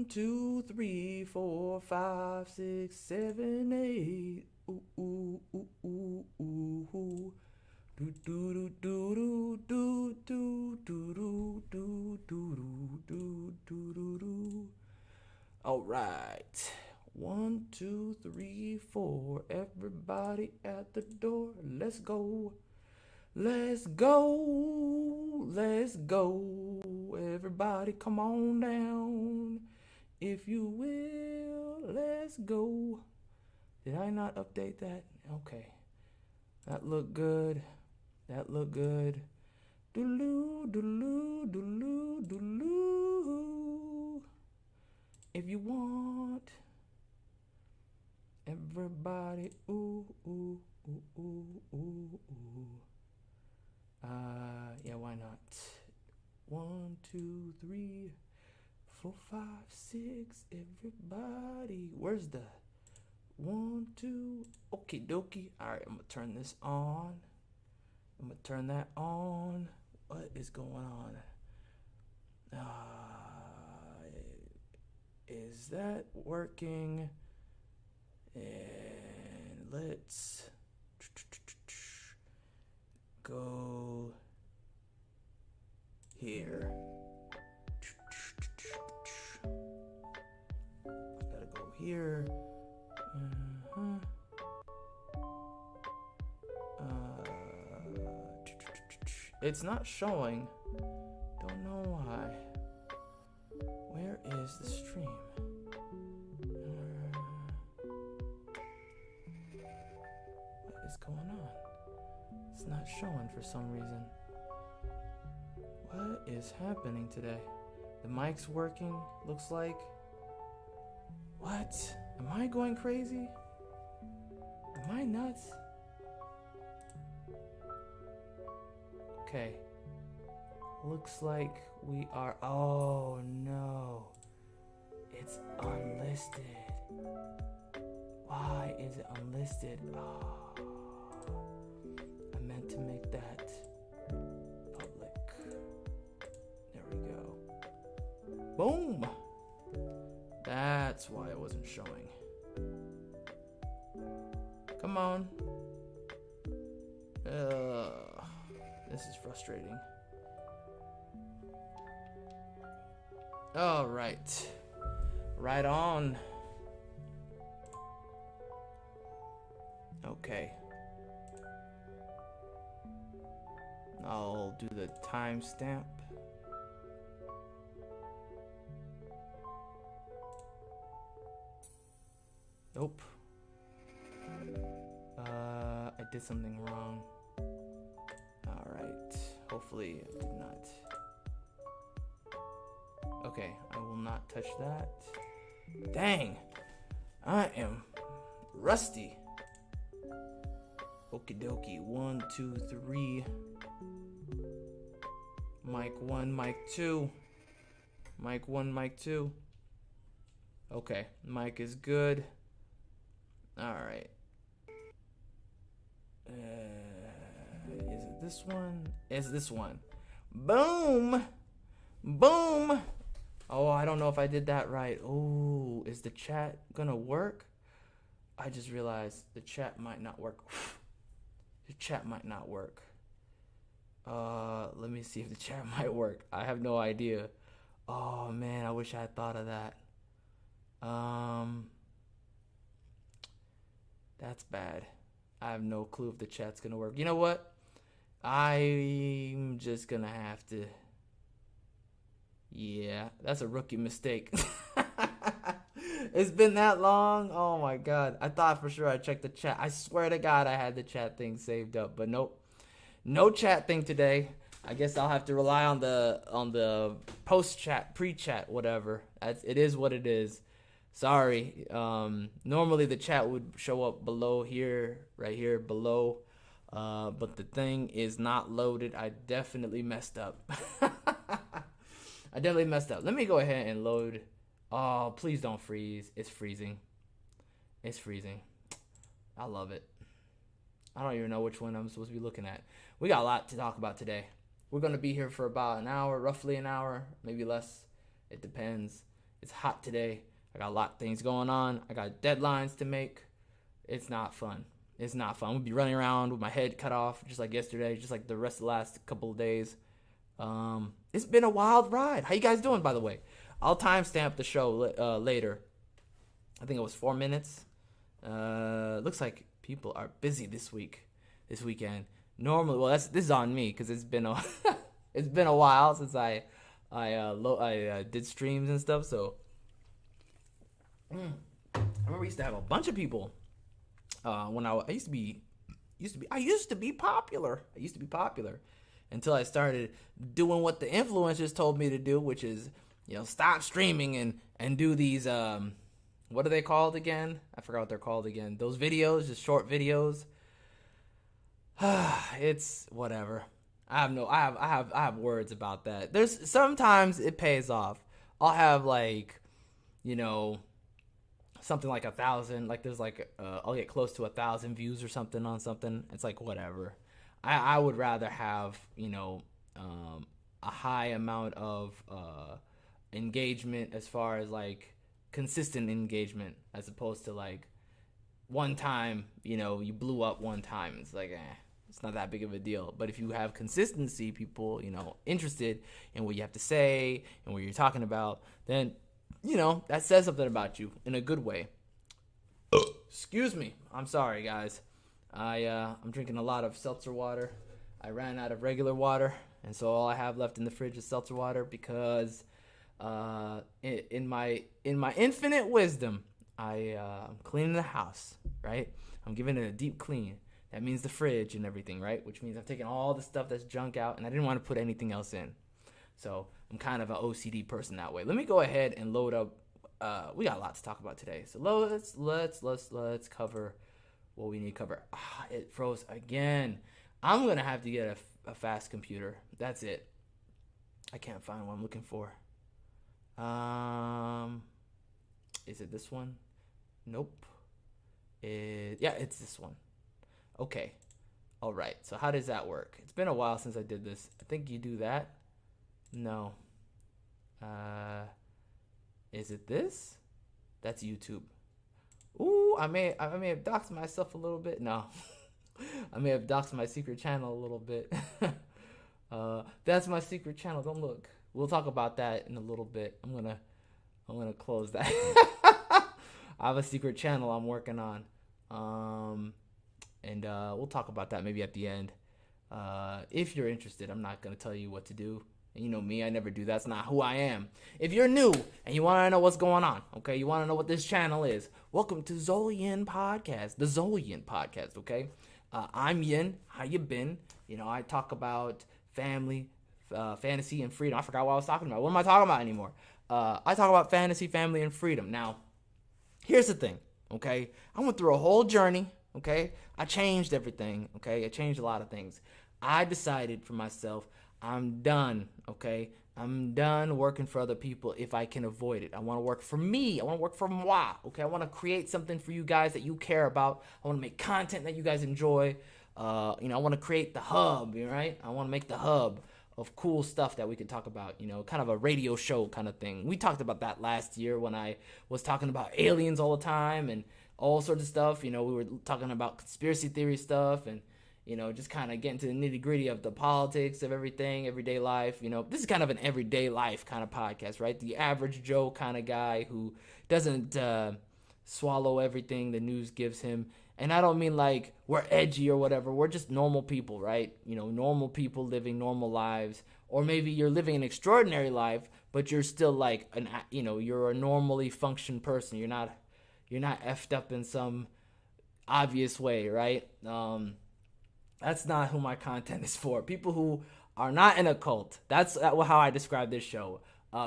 2, 3, 4, 5, 6, 7, 8. Ooh, ooh, ooh, ooh, ooh, ooh. Do do do do do do do do do do do do do do. All right. 1, 2, 3, 4. Everybody at the door. Let's go. Let's go. Let's go. Everybody come on down. If you will, let's go. Did I not update that? Okay. That looked good. That looked good. Doodaloo, doodaloo, doodaloo, doodaloo. If you want. Everybody, ooh, ooh, ooh, ooh, ooh, ooh. Yeah, why not? 1, 2, 3, 4, 5, 6. Everybody, where's the 1, 2? Okie dokie. All right, I'm gonna turn this on. I'm gonna turn that on. What is going on? Is that working? And let's go here. Gotta go here. It's not showing. Don't know why. Where is the stream? What is going on? It's not showing for some reason. What is happening today? The mic's working, looks like. What? Am I going crazy? Am I nuts? Okay. Looks like we are. Oh no. It's unlisted. Why is it unlisted? Oh. I meant to make that public. There we go. Boom! That's why it wasn't showing. Come on. This is frustrating. All right. Right on. Okay. I'll do the timestamp. Nope. I did something wrong. Alright. Hopefully I did not. Okay, I will not touch that. Dang! I am rusty. Okie dokie. 1, 2, 3. Mic 1, mic 2. Mic 1, mic 2. Okay, mic is good. Alright. Is it this one? It's this one. Boom! Boom! Oh, I don't know if I did that right. Oh, is the chat gonna work? I just realized the chat might not work. The chat might not work. Let me see if the chat might work. I have no idea. Oh man, I wish I had thought of that. That's bad. I have no clue if the chat's gonna work. You know what? I'm just gonna have to. Yeah, that's a rookie mistake. It's been that long. Oh my god. I thought for sure I checked the chat. I swear to god I had the chat thing saved up, but nope. No chat thing today. I guess I'll have to rely on the post chat, pre-chat, whatever. It is what it is. Sorry. Normally the chat would show up below here, right here below. But the thing is not loaded. I definitely messed up. I definitely messed up. Let me go ahead and load. Oh, please don't freeze. It's freezing. It's freezing. I love it. I don't even know which one I'm supposed to be looking at. We got a lot to talk about today. We're going to be here for about an hour, roughly an hour, maybe less. It depends. It's hot today. I got a lot of things going on. I got deadlines to make. It's not fun. It's not fun. I'm going to be running around with my head cut off just like yesterday, just like the rest of the last couple of days. It's been a wild ride. How you guys doing, by the way? I'll timestamp the show later. I think it was 4 minutes. Looks like people are busy this weekend. Normally, well, this is on me because it's been a it's been a while since I did streams and stuff. So I remember we used to have a bunch of people when I used to be popular. I used to be popular until I started doing what the influencers told me to do, which is, stop streaming and do these what are they called again? I forgot what they're called again. Those videos, just short videos. It's whatever. I have words about that. There's sometimes it pays off. I'll have something like 1,000. Like there's I'll get close to 1,000 views or something on something. It's like whatever. I would rather have a high amount of engagement as far as consistent engagement as opposed to one time, you blew up one time. It's it's not that big of a deal. But if you have consistency, people, interested in what you have to say and what you're talking about, then, that says something about you in a good way. Excuse me. I'm sorry, guys. I'm drinking a lot of seltzer water. I ran out of regular water, and so all I have left in the fridge is seltzer water because in my infinite wisdom, I'm cleaning the house, right? I'm giving it a deep clean. That means the fridge and everything, right? Which means I'm taking all the stuff that's junk out, and I didn't want to put anything else in. So I'm kind of an OCD person that way. Let me go ahead and load up. We got a lot to talk about today, so let's cover what we need to cover. It froze again. I'm gonna have to get a fast computer. That's it. I can't find what I'm looking for. Is it this one? Nope. It's this one. Okay. All right. So how does that work? It's been a while since I did this. I think you do that. No. Is it this? That's YouTube. Ooh, I may have doxed myself a little bit. No. I may have doxed my secret channel a little bit. That's my secret channel. Don't look. We'll talk about that in a little bit. I'm gonna close that. I have a secret channel I'm working on. And we'll talk about that maybe at the end. If you're interested, I'm not gonna tell you what to do. And you know me, I never do. That's not who I am. If you're new and you want to know what's going on, okay, you want to know what this channel is, welcome to Zolian Podcast, the Zolian Podcast, okay? I'm Yin. How you been? I talk about family, fantasy, and freedom. I forgot what I was talking about. What am I talking about anymore? I talk about fantasy, family, and freedom. Now, here's the thing, okay? I went through a whole journey, okay? I changed everything, okay? I changed a lot of things. I decided for myself, I'm done, okay? I'm done working for other people if I can avoid it. I want to work for me. I want to work for moi, okay? I want to create something for you guys that you care about. I want to make content that you guys enjoy. I want to create the hub, right? I want to make the hub of cool stuff that we can talk about, kind of a radio show kind of thing. We talked about that last year when I was talking about aliens all the time and all sorts of stuff. We were talking about conspiracy theory stuff and, just kind of getting to the nitty gritty of the politics of everything, everyday life. This is kind of an everyday life kind of podcast, right? The average Joe kind of guy who doesn't swallow everything the news gives him. And I don't mean we're edgy or whatever. We're just normal people, right? Normal people living normal lives. Or maybe you're living an extraordinary life, but you're still you're a normally functioned person. You're not effed up in some obvious way, right? That's not who my content is for. People who are not in a cult. That's how I describe this show.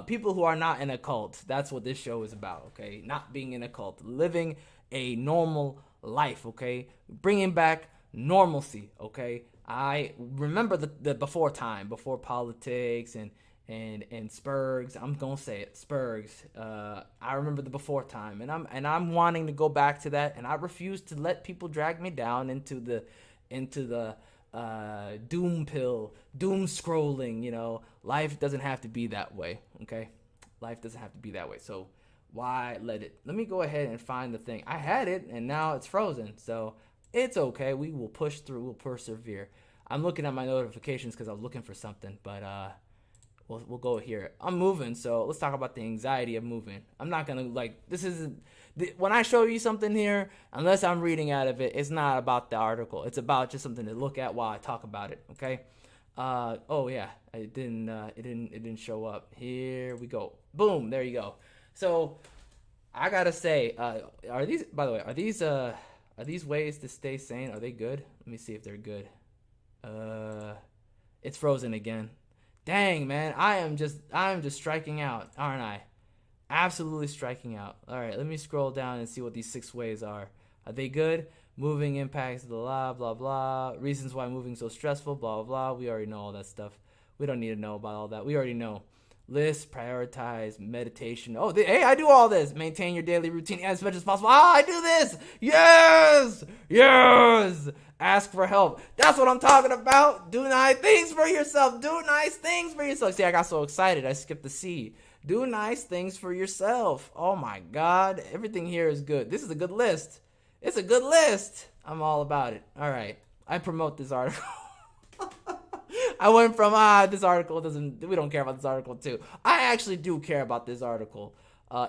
People who are not in a cult. That's what this show is about, okay? Not being in a cult. Living a normal life, okay? Bringing back normalcy, okay? I remember the before time, before politics and Spurgs. I'm gonna say it, Spurgs. I remember the before time, and I'm wanting to go back to that, and I refuse to let people drag me down into the doom scrolling. Life doesn't have to be that way, okay? Life doesn't have to be that way. So why let it? Let me go ahead and find the thing. I had it and now it's frozen. So it's okay. We will push through. We'll persevere. I'm looking at my notifications because I was looking for something, but we'll go here. I'm moving, so let's talk about the anxiety of moving. I'm not gonna this isn't when I show you something here, unless I'm reading out of it, it's not about the article. It's about just something to look at while I talk about it. Okay. Oh yeah, it didn't show up. Here we go. Boom. There you go. So I gotta say, are these, by the way, are these ways to stay sane? Are they good? Let me see if they're good. It's frozen again. Dang, man, I'm just striking out, aren't I? Absolutely striking out. All right, let me scroll down and see what these 6 ways are. Are they good? Moving impacts, blah, blah, blah. Reasons why moving so stressful, blah, blah, blah. We already know all that stuff. We don't need to know about all that. We already know. List, prioritize, meditation. Oh, hey, I do all this. Maintain your daily routine as much as possible. I do this. Yes. Yes. Ask for help. That's what I'm talking about. Do nice things for yourself. Do nice things for yourself. See, I got so excited. I skipped the C. Do nice things for yourself. Oh, my God. Everything here is good. This is a good list. It's a good list. I'm all about it. All right. I promote this article. I went from, this article we don't care about this article too. I actually do care about this article.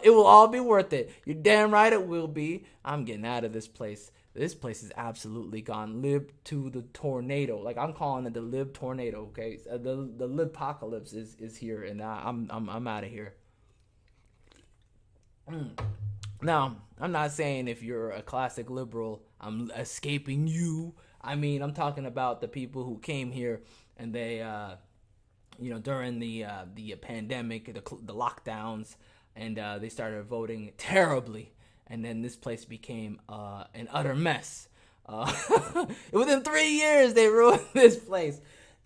It will all be worth it. You're damn right it will be. I'm getting out of this place. This place is absolutely gone. Lib to the tornado. Like, I'm calling it the lib tornado, okay? The lipocalypse is here, and I'm out of here. Now, I'm not saying if you're a classic liberal, I'm escaping you. I mean, I'm talking about the people who came here and they, during the pandemic, the lockdowns, and they started voting terribly. And then this place became an utter mess. Within 3 years, they ruined this place.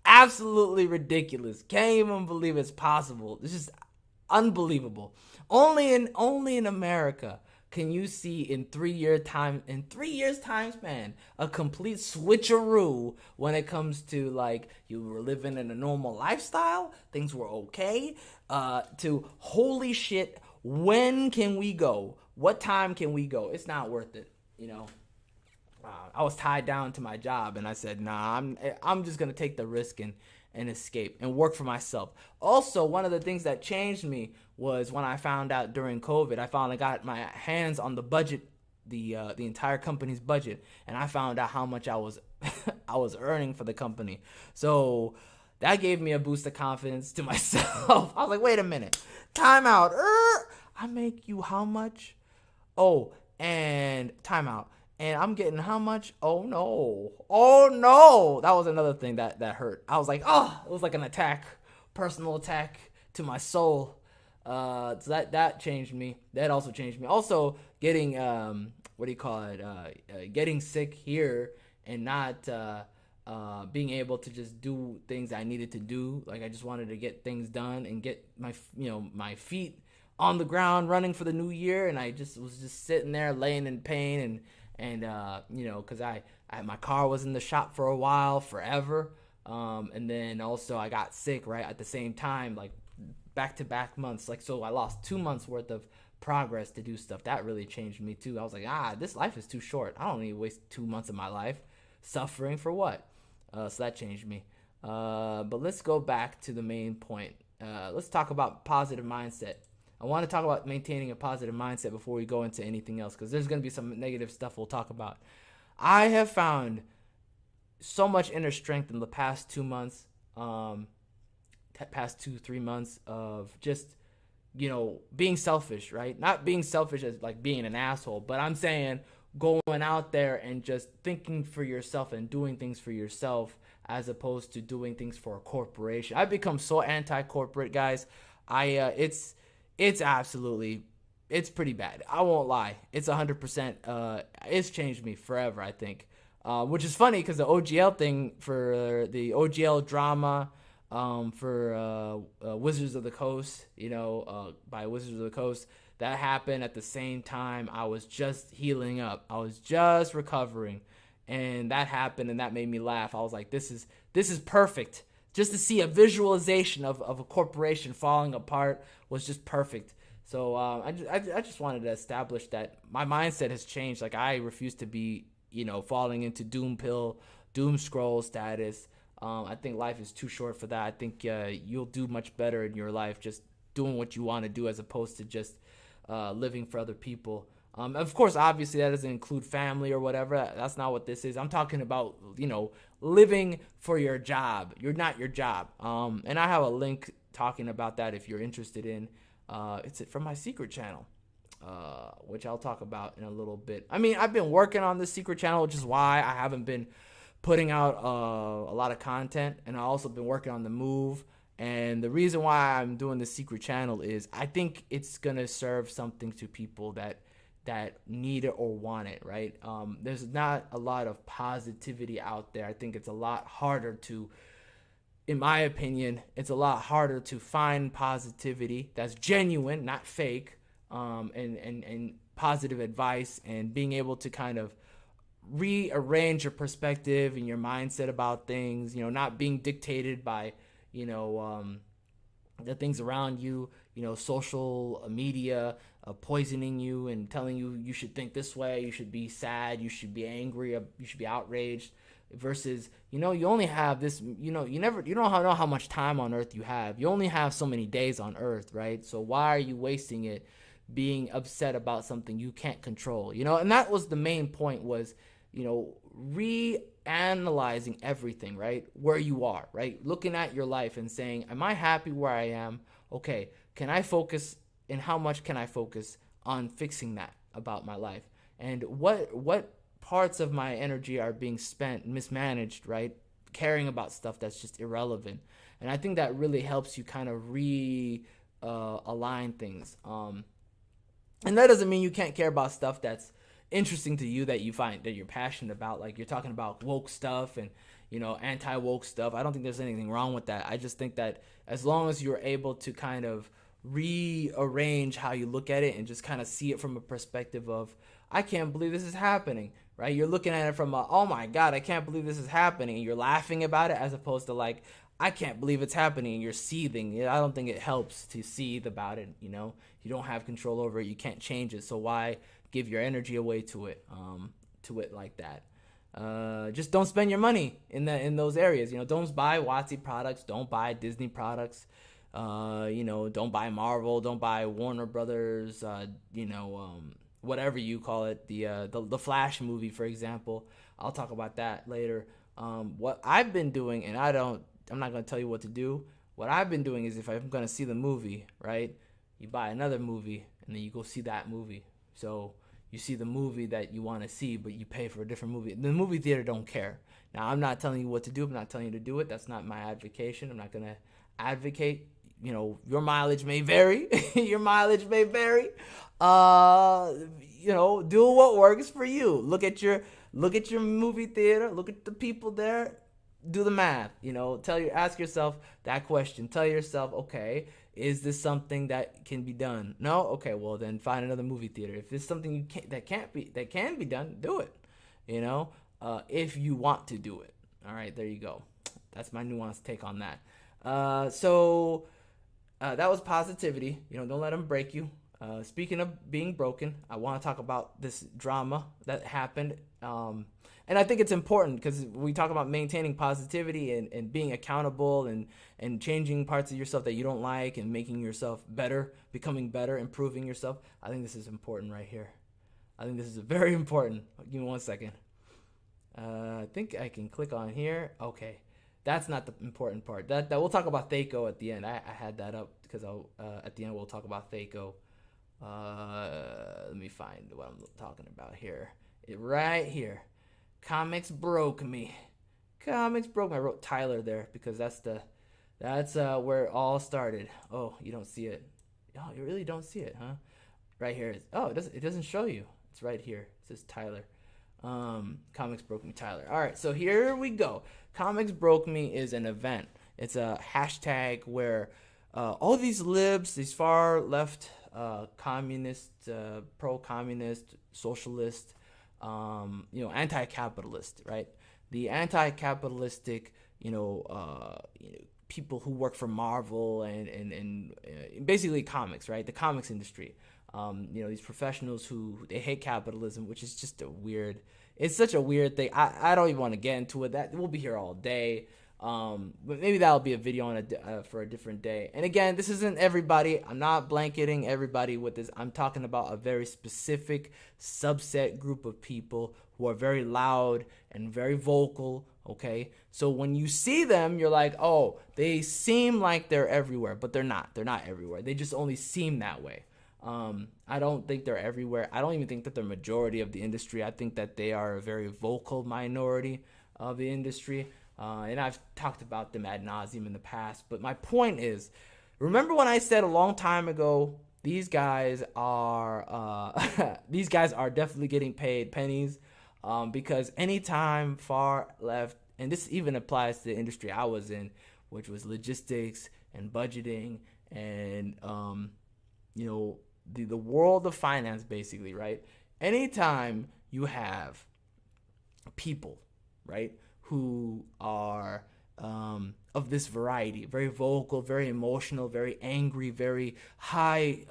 Absolutely ridiculous. Can't even believe it's possible. It's just unbelievable. Only in America can you see in 3 years time span a complete switcheroo when it comes to, like, you were living in a normal lifestyle, things were okay, to holy shit, when can we go? What time can we go? It's not worth it, I was tied down to my job, and I said, nah, I'm just gonna take the risk and escape and work for myself. Also, one of the things that changed me was when I found out during COVID, I finally got my hands on the budget, the entire company's budget, and I found out how much I was I was earning for the company. So that gave me a boost of confidence to myself. I was like, wait a minute, time out. I make you how much? Oh, and time out. And I'm getting how much? Oh no. That was another thing that hurt. I was like, it was like an attack, personal attack to my soul. So that changed me. That also changed me. Also, getting getting sick here and not being able to just do things I needed to do. Like, I just wanted to get things done and get my feet on the ground running for the new year, and I just was sitting there laying in pain and because my car was in the shop for a while, forever, and then also I got sick right at the same time, like back-to-back months, like, so I lost 2 months worth of progress to do stuff. That really changed me too. I was like, this life is too short. I don't need to waste 2 months of my life suffering for what? So that changed me. But let's go back to the main point. Let's talk about positive mindset. I want to talk about maintaining a positive mindset before we go into anything else, because there's going to be some negative stuff we'll talk about. I have found so much inner strength in the past 2 months, past 2-3 months of just, being selfish, right? Not being selfish as like being an asshole, but I'm saying going out there and just thinking for yourself and doing things for yourself as opposed to doing things for a corporation. I've become so anti-corporate, guys. It's pretty bad. I won't lie. It's 100%. It's changed me forever, I think. Which is funny because the OGL thing for the OGL drama for Wizards of the Coast, by Wizards of the Coast, that happened at the same time I was just healing up. I was just recovering. And that happened, and that made me laugh. I was like, this is perfect just to see a visualization of a corporation falling apart was just perfect. So I just wanted to establish that my mindset has changed. Like, I refuse to be, falling into doom scroll status. I think life is too short for that. I think you'll do much better in your life just doing what you want to do, as opposed to just living for other people. Of course, obviously, that doesn't include family or whatever. That's not what this is. I'm talking about, living for your job. You're not your job. And I have a link talking about that if you're interested in. It's from my secret channel, which I'll talk about in a little bit. I mean, I've been working on this secret channel, which is why I haven't been putting out a lot of content. And I also been working on the move. And the reason why I'm doing the secret channel is I think it's going to serve something to people that need it or want it, right? There's not a lot of positivity out there. I think it's a lot harder to, in my opinion, it's a lot harder to find positivity that's genuine, not fake, and positive advice, and being able to kind of rearrange your perspective and your mindset about things, not being dictated by, the things around you, social media poisoning you and telling you should think this way, you should be sad, you should be angry, you should be outraged, versus, you only have this, you don't know how much time on earth you have. You only have so many days on earth, right? So why are you wasting it being upset about something you can't control? And that was the main point, was, reanalyzing everything, right? Where you are, right? Looking at your life and saying, am I happy where I am? Okay, can I focus, and how much can I focus on fixing that about my life? And what parts of my energy are being spent, mismanaged, right? Caring about stuff that's just irrelevant. And I think that really helps you kind of align things. And that doesn't mean you can't care about stuff that's interesting to you, that you find that you're passionate about. Like, you're talking about woke stuff and, anti-woke stuff. I don't think there's anything wrong with that. I just think that as long as you're able to kind of rearrange how you look at it and just kind of see it from a perspective of, I can't believe this is happening, right? You're looking at it from a, oh my God, I can't believe this is happening, and you're laughing about it, as opposed to like, I can't believe it's happening, and you're seething. I don't think it helps to seethe about it. You don't have control over it. You can't change it. So why give your energy away to it like that? Just don't spend your money in those areas. Don't buy Watsy products. Don't buy Disney products. Don't buy Marvel. Don't buy Warner Brothers. Whatever you call it. The Flash movie, for example. I'll talk about that later. What I've been doing, and I'm not going to tell you what to do. What I've been doing is, if I'm going to see the movie, right, you buy another movie, and then you go see that movie. So you see the movie that you want to see, but you pay for a different movie. The movie theater don't care. Now, I'm not telling you what to do. I'm not telling you to do it. That's not my advocation. I'm not going to advocate. Your mileage may vary. Your mileage may vary. Do what works for you. Look at your movie theater. Look at the people there. Do the math. Ask yourself that question. Tell yourself, okay, is this something that can be done? No? Okay, well then find another movie theater. If it's something that can be done, do it. If you want to do it. All right, there you go. That's my nuanced take on that. So that was positivity. Don't let them break you. Speaking of being broken, I want to talk about this drama that happened. And I think it's important, because we talk about maintaining positivity and being accountable and changing parts of yourself that you don't like, and making yourself better, becoming better, improving yourself. I think this is important right here. I think this is very important. Give me 1 second. I think I can click on here. Okay. That's not the important part. That we'll talk about Thac0 at the end. I had that up because at the end we'll talk about Thac0. Let me find what I'm talking about here. Right here. Comics broke me. Comics broke me. I wrote Tyler there because that's where it all started. Oh, you don't see it. Oh, you really don't see it, huh? Right here. It doesn't show you. It's right here. It says Tyler. Comics broke me, Tyler. All right, so here we go. Comics broke me is an event. It's a hashtag where all these libs, these far left, communist, pro-communist, socialist, anti-capitalist, right? The anti-capitalistic people who work for Marvel and basically comics, right? The comics industry. These professionals who they hate capitalism, which is just it's such a weird thing. I don't even want to get into it. That we'll be here all day. But maybe that'll be a video for a different day. And again, this isn't everybody. I'm not blanketing everybody with this. I'm talking about a very specific subset group of people who are very loud and very vocal. Okay, so when you see them, you're like, oh, they seem like they're everywhere, but they're not. They're not everywhere. They just only seem that way. I don't think they're everywhere. I don't even think that they're majority of the industry. I think that they are a very vocal minority of the industry. And I've talked about them ad nauseum in the past. But my point is, remember when I said a long time ago, these guys are definitely getting paid pennies, because anytime far left, and this even applies to the industry I was in, which was logistics and budgeting and the world of finance, basically, right? Anytime you have people, right, who are of this variety, very vocal, very emotional, very angry, very high,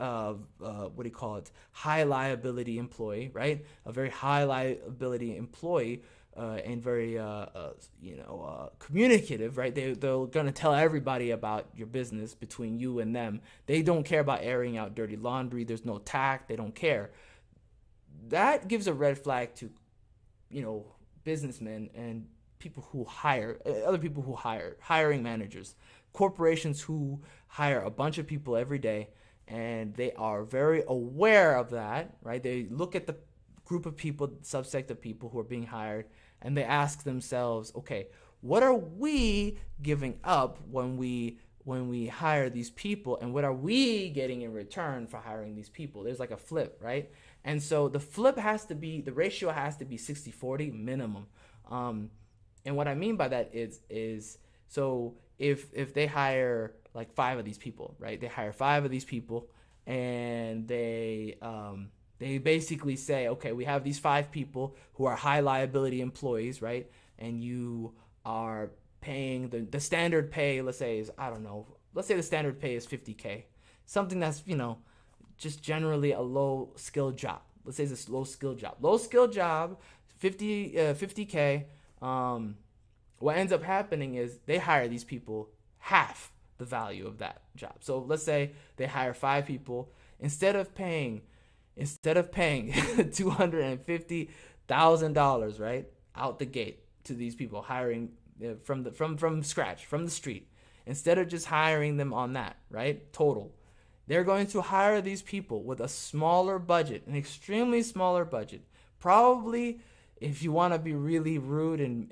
high liability employee, right? A very high liability employee, and very, communicative, right? They're going to tell everybody about your business between you and them. They don't care about airing out dirty laundry. There's no tact. They don't care. That gives a red flag to, businessmen and people who hire, other people who hiring managers, corporations who hire a bunch of people every day, and they are very aware of that, right? They look at the group of people, subsect of people who are being hired, and they ask themselves, okay, what are we giving up when we hire these people, and what are we getting in return for hiring these people? There's like a flip, right? And so the ratio has to be 60-40 minimum. And what I mean by that is so if they hire like 5 of these people, right? They hire 5 of these people, and they basically say, okay, we have these 5 people who are high liability employees, right? And you are paying the standard pay, let's say the standard pay is $50K, something that's, just generally a low skill job. Let's say it's a low skill job, 50K. What ends up happening is they hire these people half the value of that job. So let's say they hire 5 people, instead of paying $250,000, right, out the gate to these people, hiring from scratch, from the street, instead of just hiring them on that, right, total, they're going to hire these people with a smaller budget, an extremely smaller budget. Probably, if you want to be really rude and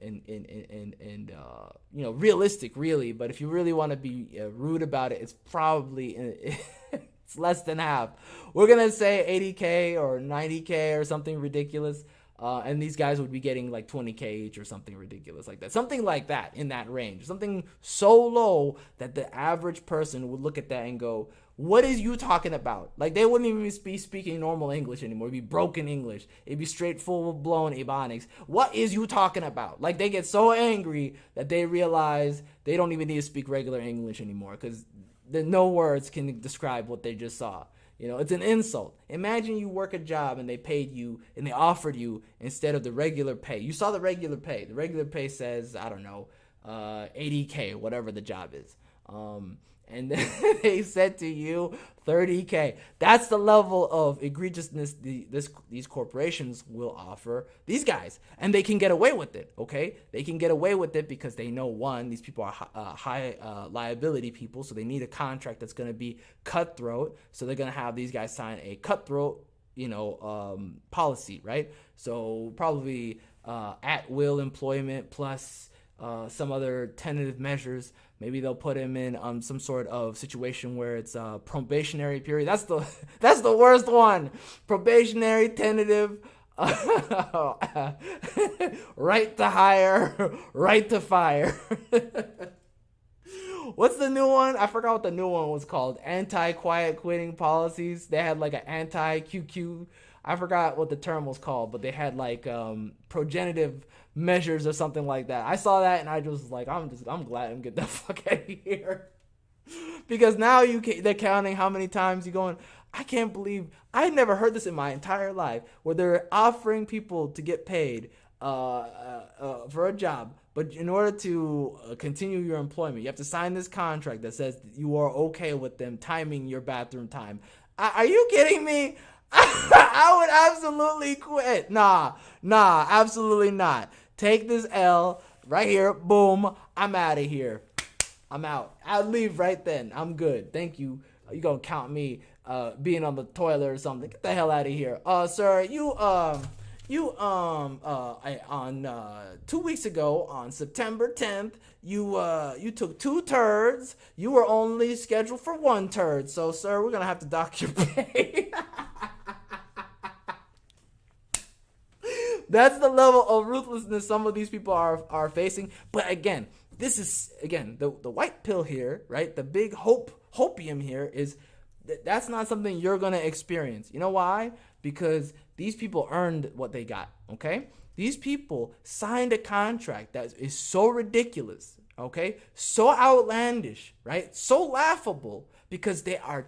realistic, really, but if you really want to be rude about it, it's probably it's less than half. We're gonna say 80K or 90K or something ridiculous, and these guys would be getting like 20K each or something ridiculous like that, something like that, in that range, something so low that the average person would look at that and go, what is you talking about? Like, they wouldn't even be speaking normal English anymore. It'd be broken English. It'd be straight full-blown Ebonics. What is you talking about? Like, they get so angry that they realize they don't even need to speak regular English anymore, because no words can describe what they just saw. It's an insult. Imagine you work a job and they paid you and they offered you, instead of the regular pay. You saw the regular pay. The regular pay says, 80K, whatever the job is. And then they said to you 30K. That's the level of egregiousness these corporations will offer these guys, and they can get away with it. Okay, they can get away with it because they know, one, these people are high liability people, so they need a contract that's going to be cutthroat. So they're going to have these guys sign a cutthroat, policy, right? So probably at will employment plus some other tentative measures. Maybe they'll put him in some sort of situation where it's a probationary period. That's the worst one. Probationary, tentative, right to hire, right to fire. What's the new one? I forgot what the new one was called. Anti-quiet quitting policies. They had like an anti-QQ. I forgot what the term was called, but they had like progenitive measures or something like that. I saw that and I just was like, I'm glad I'm getting the fuck out of here. Because now they're counting how many times you're going. I can't believe I never heard this in my entire life, where they're offering people to get paid for a job, but in order to continue your employment, you have to sign this contract that says that you are okay with them timing your bathroom time. Are you kidding me? I would absolutely quit. Nah, absolutely not. Take this L right here. Boom. I'm out of here. I'm out. I'll leave right then. I'm good. Thank you. You gonna count me being on the toilet or something? Get the hell out of here. Sir, you on 2 weeks ago on September 10th, you took 2 turds. You were only scheduled for 1 turd. So, sir, we're gonna have to dock your pay. That's the level of ruthlessness some of these people are facing. But again, this is the white pill here, right? The big hopium here is that's not something you're gonna experience. You know why? Because these people earned what they got. Okay, these people signed a contract that is so ridiculous. Okay, so outlandish, right? So laughable because they are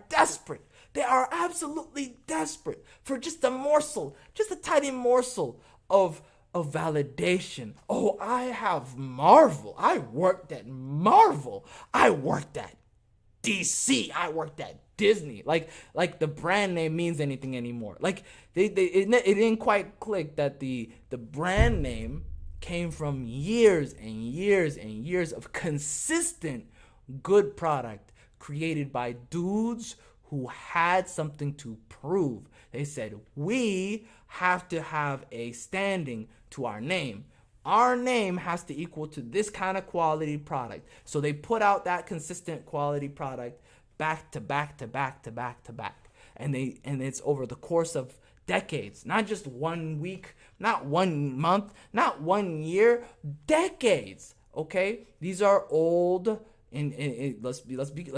desperate. They are absolutely desperate for just a morsel, just a tiny morsel of validation. Oh, I have Marvel. I worked at Marvel. I worked at DC. I worked at Disney. Like the brand name means anything anymore. Like it didn't quite click that the brand name came from years and years and years of consistent good product created by dudes who had something to prove. They said, we have to have a standing to our name. Our name has to equal to this kind of quality product. So they put out that consistent quality product back to back to back to back to back. And it's over the course of decades, not just 1 week, not 1 month, not 1 year, decades. Okay? These are old, and let's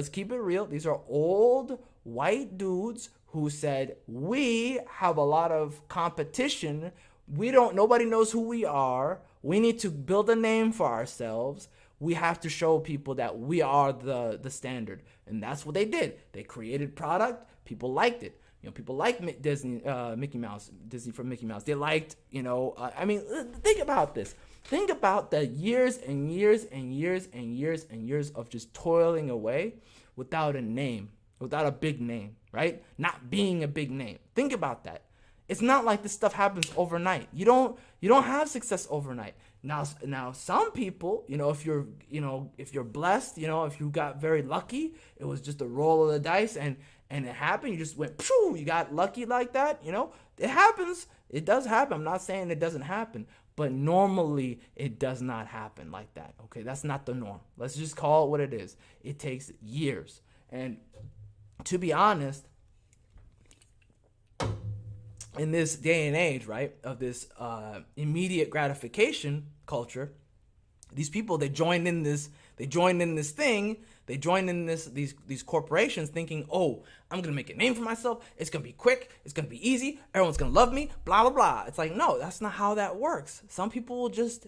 keep it real. These are old white dudes who said, we have a lot of competition. Nobody knows who we are. We need to build a name for ourselves. We have to show people that we are the standard. And that's what they did. They created product. People liked it. People like Disney, Mickey Mouse, Disney from Mickey Mouse. They liked, think about this. Think about the years and years and years and years and years of just toiling away without a name, without a big name, right? Not being a big name. Think about that. It's not like this stuff happens overnight. You don't have success overnight. Now some people, if you're blessed, if you got very lucky, it was just a roll of the dice and it happened. You just went, phew, you got lucky like that. It happens. It does happen. I'm not saying it doesn't happen, but normally it does not happen like that. Okay, that's not the norm. Let's just call it what it is. It takes years. And to be honest, in this day and age, right, of this immediate gratification culture, these people, they joined in this these corporations thinking, oh, I'm gonna make a name for myself. It's gonna be quick. It's gonna be easy. Everyone's gonna love me. Blah blah blah. It's like, no, that's not how that works. Some people will just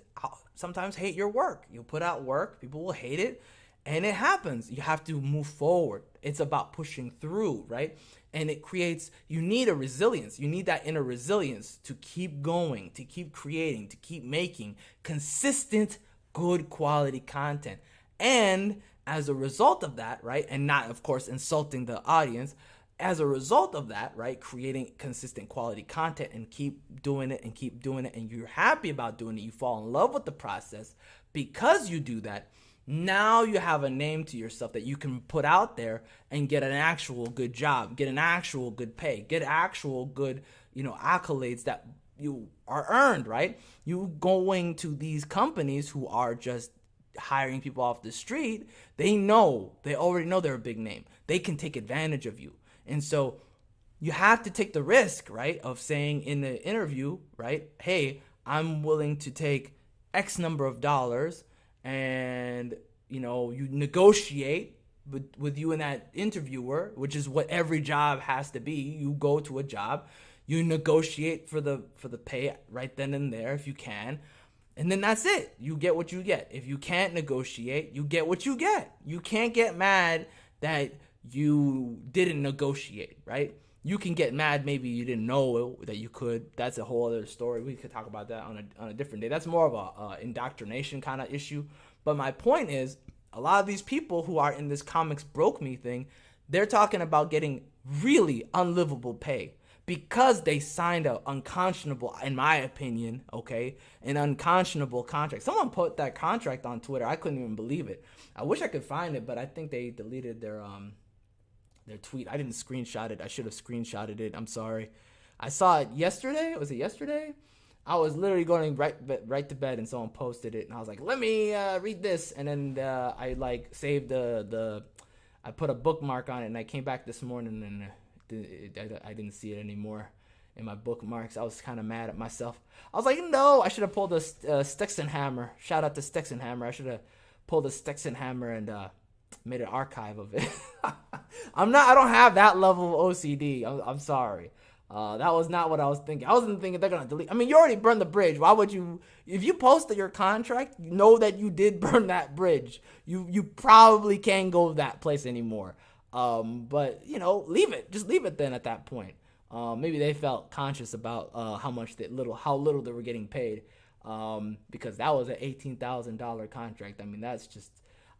sometimes hate your work. You put out work, people will hate it, and it happens. You have to move forward. It's about pushing through, right? And you need a resilience. You need that inner resilience to keep going, to keep creating, to keep making consistent, good quality content. And as a result of that, right, and not, of course, insulting the audience, as a result of that, right, creating consistent quality content and keep doing it, and you're happy about doing it, you fall in love with the process. Because you do that, now you have a name to yourself that you can put out there and get an actual good job, get an actual good pay, get actual good, accolades that you are earned, right? You going to these companies who are just hiring people off the street, they already know they're a big name. They can take advantage of you. And so you have to take the risk, right, of saying in the interview, right, hey, I'm willing to take X number of dollars, and you negotiate with you and that interviewer, which is what every job has to be. You go to a job, You negotiate for the pay right then and there if you can. And then that's it. You get what you get. If you can't negotiate, you get what you get. You can't get mad that you didn't negotiate, right? You can get mad maybe you didn't know that you could. That's a whole other story. We could talk about that on a different day. That's more of a indoctrination kind of issue. But my point is, a lot of these people who are in this comics broke me thing, they're talking about getting really unlivable pay because they signed an unconscionable, in my opinion, okay, an unconscionable contract. Someone put that contract on Twitter. I couldn't even believe it. I wish I could find it, but I think they deleted their tweet. I didn't screenshot it. I should have screenshotted it. I'm sorry. I saw it yesterday. Was it yesterday? I was literally going right to bed, and someone posted it, and I was like, "Let me read this." And then I like saved I put a bookmark on it, and I came back this morning, and I didn't see it anymore in my bookmarks. I was kind of mad at myself. I was like, "No, I should have pulled a Stetson hammer." Shout out to Stetson hammer. I should have pulled a Stetson hammer and made an archive of it. I don't have that level of OCD. I'm sorry. That was not what I was thinking. I wasn't thinking they're going to delete. I mean, you already burned the bridge. Why would you, if you posted your contract, you know that you did burn that bridge. You probably can't go that place anymore. But leave it. Just leave it then at that point. Maybe they felt conscious about how little they were getting paid. Because that was an $18,000 contract. I mean, that's just,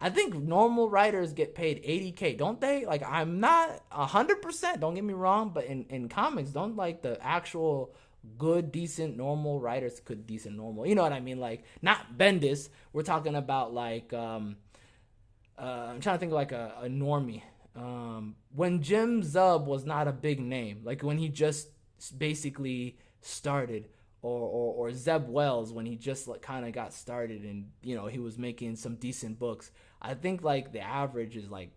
I think normal writers get paid $80K, don't they? Like, I'm not 100%, don't get me wrong, but in comics, don't like the actual good, decent, normal writers decent, normal, you know what I mean? Like, not Bendis. We're talking about like, I'm trying to think of like a normie. When Jim Zub was not a big name, like when he just basically started, or Zeb Wells when he just like kind of got started and he was making some decent books. I think like the average is like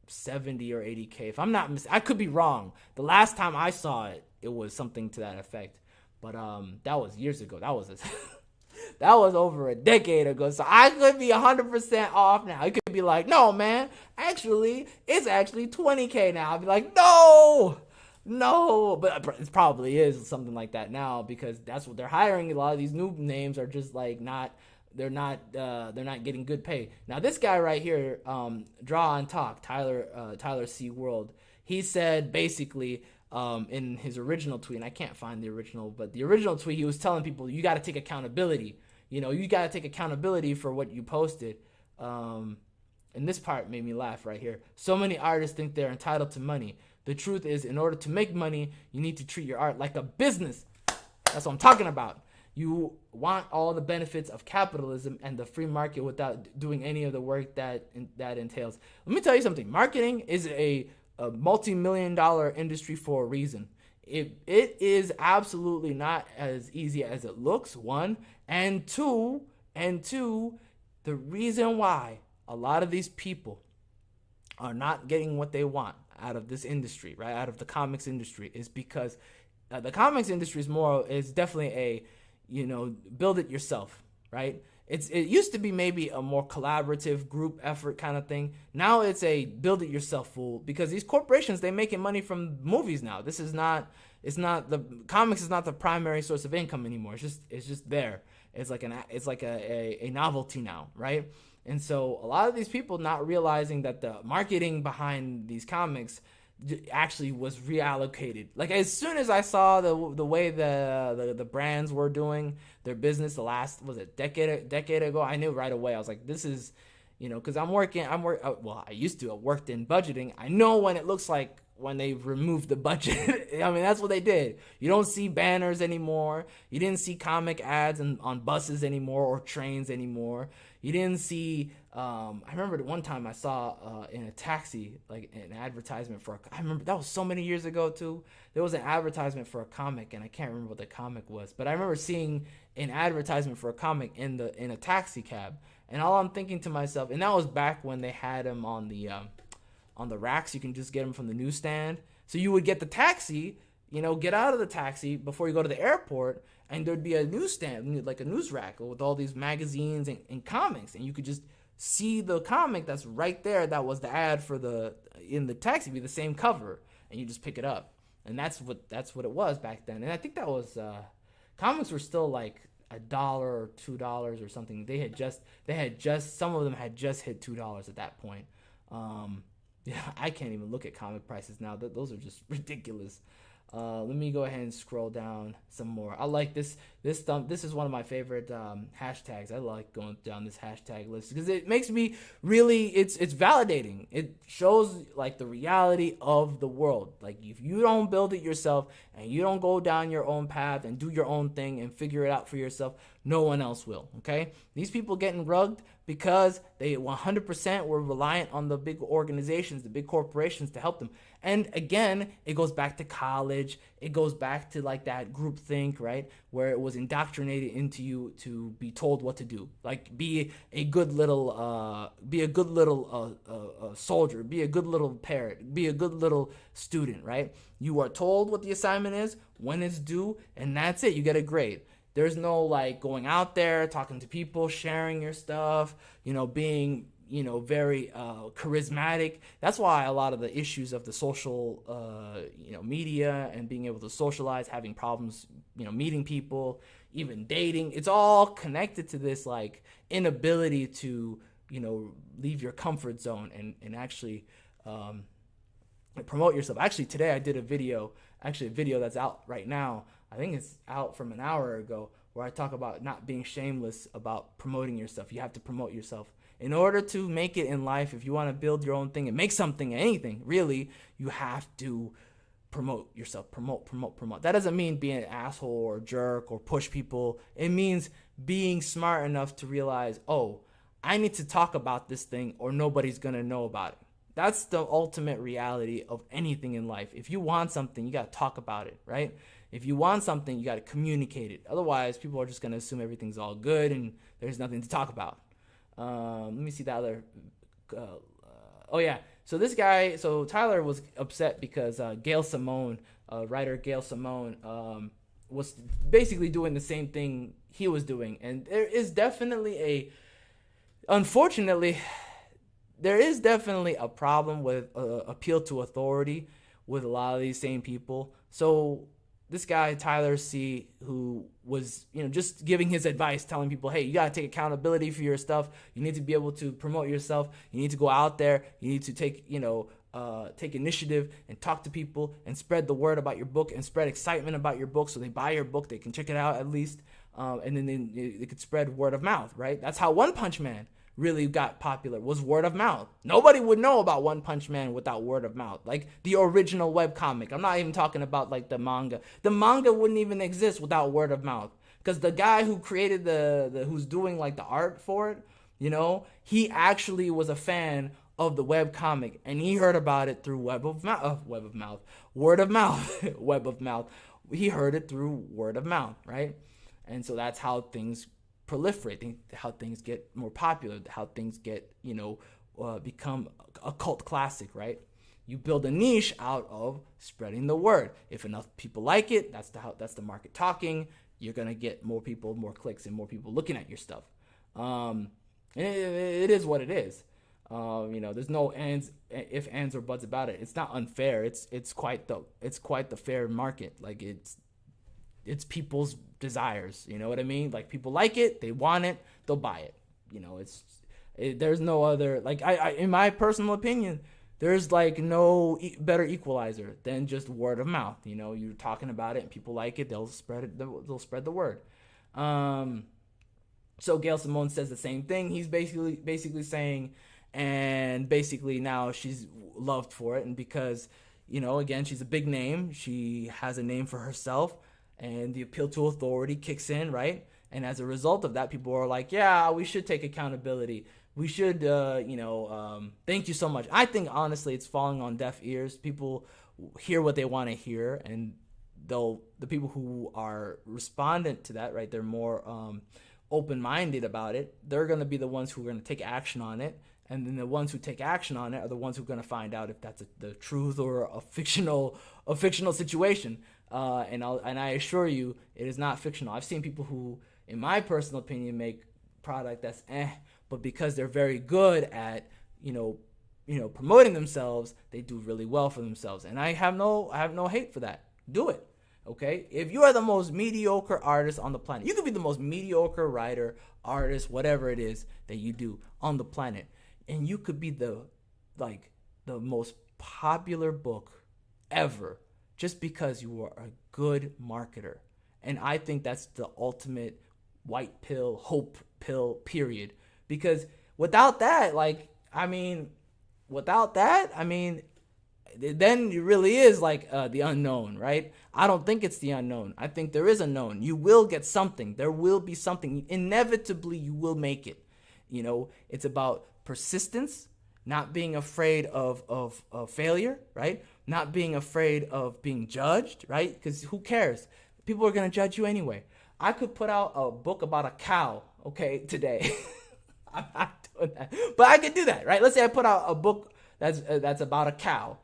70 or 80K. If I'm not I could be wrong. The last time I saw it, it was something to that effect. But that was years ago. That was that was over a decade ago. So I could be 100% off now. It could be like, no, man, it's actually 20K now. I'd be like, no, but it probably is something like that now because that's what they're hiring. A lot of these new names are just like they're not getting good pay. Now this guy right here, Draw and Talk, Tyler C. World, he said basically in his original tweet, and I can't find the original, but the original tweet, he was telling people you got to take accountability. You got to take accountability for what you posted. And this part made me laugh right here. So many artists think they're entitled to money. The truth is, in order to make money, you need to treat your art like a business. That's what I'm talking about. You want all the benefits of capitalism and the free market without doing any of the work that entails. Let me tell you something. Marketing is a multi-million-dollar industry for a reason. It is absolutely not as easy as it looks, one. And two, the reason why a lot of these people are not getting what they want out of this industry, right? Out of the comics industry is because the comics industry is definitely a, build it yourself, right? It used to be maybe a more collaborative group effort kind of thing. Now it's a build it yourself fool because these corporations, they're making money from movies now. The comics is not the primary source of income anymore. It's just there. It's like a novelty now, right? And so a lot of these people not realizing that the marketing behind these comics actually was reallocated. Like as soon as I saw the way the brands were doing their business decade ago, I knew right away. I was like, this is, because I used to. I worked in budgeting. I know when it looks like when they removed the budget. I mean, that's what they did. You don't see banners anymore. You didn't see comic ads on buses anymore or trains anymore. You didn't see, I remember the one time I saw in a taxi, like an advertisement I remember that was so many years ago too. There was an advertisement for a comic and I can't remember what the comic was, but I remember seeing an advertisement for a comic in a taxi cab. And all I'm thinking to myself, and that was back when they had them on the racks. You can just get them from the newsstand. So you would get the taxi, get out of the taxi before you go to the airport, and there'd be a newsstand, like a news rack with all these magazines and comics, and you could just see the comic that's right there. That was the ad in the taxi, be the same cover, and you just pick it up. and that's what it was back then. And I think that was comics were still like $1 or $2 or something. They had just some of them had just hit $2 at that point. Yeah, I can't even look at comic prices now. Those are just ridiculous. Let me go ahead and scroll down some more. I like this. This is one of my favorite hashtags. I like going down this hashtag list because it makes me really. It's validating. It shows like the reality of the world. Like if you don't build it yourself and you don't go down your own path and do your own thing and figure it out for yourself, no one else will. Okay, these people getting rugged because they 100% were reliant on the big organizations, the big corporations to help them. And again, it goes back to college. It goes back to like that group think, right? Where it was indoctrinated into you to be told what to do. Like be a good little soldier, be a good little parent, be a good little student, right? You are told what the assignment is, when it's due, and that's it. You get a grade. There's no like going out there, talking to people, sharing your stuff, being, very charismatic. That's why a lot of the issues of the social, media and being able to socialize, having problems, meeting people, even dating, it's all connected to this like inability to, leave your comfort zone and actually promote yourself. Actually, today I did a video that's out right now. I think it's out from an hour ago, where I talk about not being shameless about promoting yourself. You have to promote yourself. In order to make it in life, if you want to build your own thing and make something, anything, really, you have to promote yourself. Promote. That doesn't mean being an asshole or jerk or push people. It means being smart enough to realize, oh, I need to talk about this thing or nobody's going to know about it. That's the ultimate reality of anything in life. If you want something, you got to talk about it, right? If you want something, you got to communicate it. Otherwise, people are just going to assume everything's all good and there's nothing to talk about. Let me see the other. So Tyler was upset because Gail Simone, writer Gail Simone, was basically doing the same thing he was doing. And unfortunately, there is definitely a problem with appeal to authority with a lot of these same people. So this guy, Tyler C., who was, just giving his advice, telling people, hey, you got to take accountability for your stuff. You need to be able to promote yourself. You need to go out there. You need to take initiative and talk to people and spread the word about your book and spread excitement about your book so they buy your book. They can check it out at least. And then they could spread word of mouth, right? That's how One Punch Man really got popular, was word of mouth. Nobody would know about One Punch Man without word of mouth. Like the original webcomic. I'm not even talking about like the manga. The manga wouldn't even exist without word of mouth. Because the guy who created who's doing like the art for it, he actually was a fan of the webcomic and he heard about it through word of mouth. Web of mouth. He heard it through word of mouth, right? And so that's how things proliferate, how things get more popular, how things get, become a cult classic, right? You build a niche out of spreading the word. If enough people like it, that's the market talking. You're gonna get more people, more clicks, and more people looking at your stuff. And it is what it is. There's no ifs, ands, or buts about it. It's not unfair. It's quite the fair market. Like it's people's desires, you know what I mean? Like people like it, they want it, they'll buy it. There's no other, like I in my personal opinion, there's like no better equalizer than just word of mouth. You're talking about it and people like it, they'll spread the word. So Gail Simone says the same thing. He's basically saying, and basically now she's loved for it, and because again, she's a big name, she has a name for herself. And the appeal to authority kicks in, right? And as a result of that, people are like, yeah, we should take accountability. We should, thank you so much. I think, honestly, it's falling on deaf ears. People hear what they want to hear. And the people who are respondent to that, right, they're more open-minded about it. They're going to be the ones who are going to take action on it. And then the ones who take action on it are the ones who are going to find out if that's the truth or a fictional situation. And I assure you, it is not fictional. I've seen people who, in my personal opinion, make product that's but because they're very good at, promoting themselves, they do really well for themselves. And I have no hate for that. Do it. Okay? If you are the most mediocre artist on the planet, you could be the most mediocre writer, artist, whatever it is that you do on the planet. And you could be the most popular book ever just because you are a good marketer. And I think that's the ultimate white pill, hope pill, period. Because without that, then it really is like the unknown, right? I don't think it's the unknown. I think there is a known. You will get something. There will be something. Inevitably, you will make it. It's about persistence, not being afraid of failure, right? Not being afraid of being judged, right? Because who cares? People are going to judge you anyway. I could put out a book about a cow, okay, today. I'm not doing that. But I could do that, right? Let's say I put out a book that's about a cow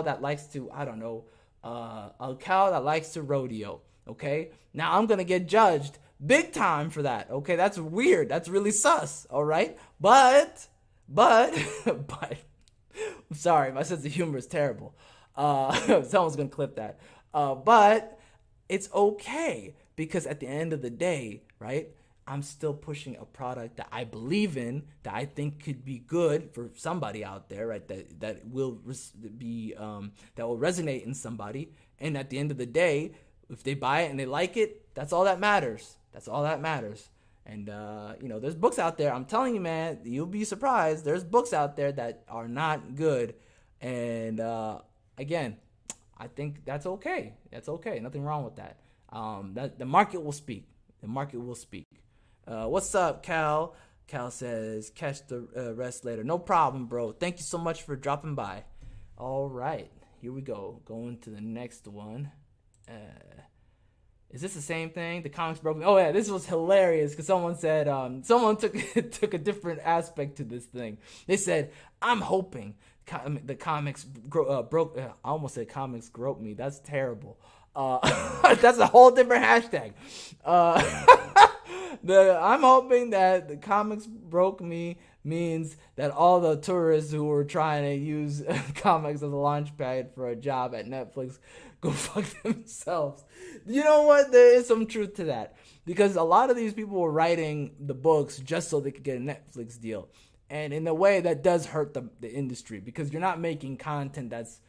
that likes to, a cow that likes to rodeo, okay? Now I'm going to get judged big time for that, okay? That's weird. That's really sus, all right? But, I'm sorry, my sense of humor is terrible. Someone's going to clip that. But it's okay because at the end of the day, right, I'm still pushing a product that I believe in, that I think could be good for somebody out there, right? That will resonate in somebody. And at the end of the day, if they buy it and they like it, that's all that matters. That's all that matters. And there's books out there. I'm telling you, man, you'll be surprised. There's books out there that are not good. And again, I think that's okay. That's okay. Nothing wrong with that. That the market will speak. The market will speak. What's up, Cal? Cal says, catch the rest later. No problem, bro. Thank you so much for dropping by. All right. Here we go. Going to the next one. Is this the same thing? The comics broke me. Oh, yeah. This was hilarious because someone said, someone took a different aspect to this thing. They said, I'm hoping the comics broke. I almost said comics groped me. That's terrible. That's a whole different hashtag. I'm hoping that the comics broke me means that all the tourists who were trying to use comics as a launch pad for a job at Netflix go fuck themselves. You know what? There is some truth to that. Because a lot of these people were writing the books just so they could get a Netflix deal. And in a way that does hurt the industry because you're not making content that's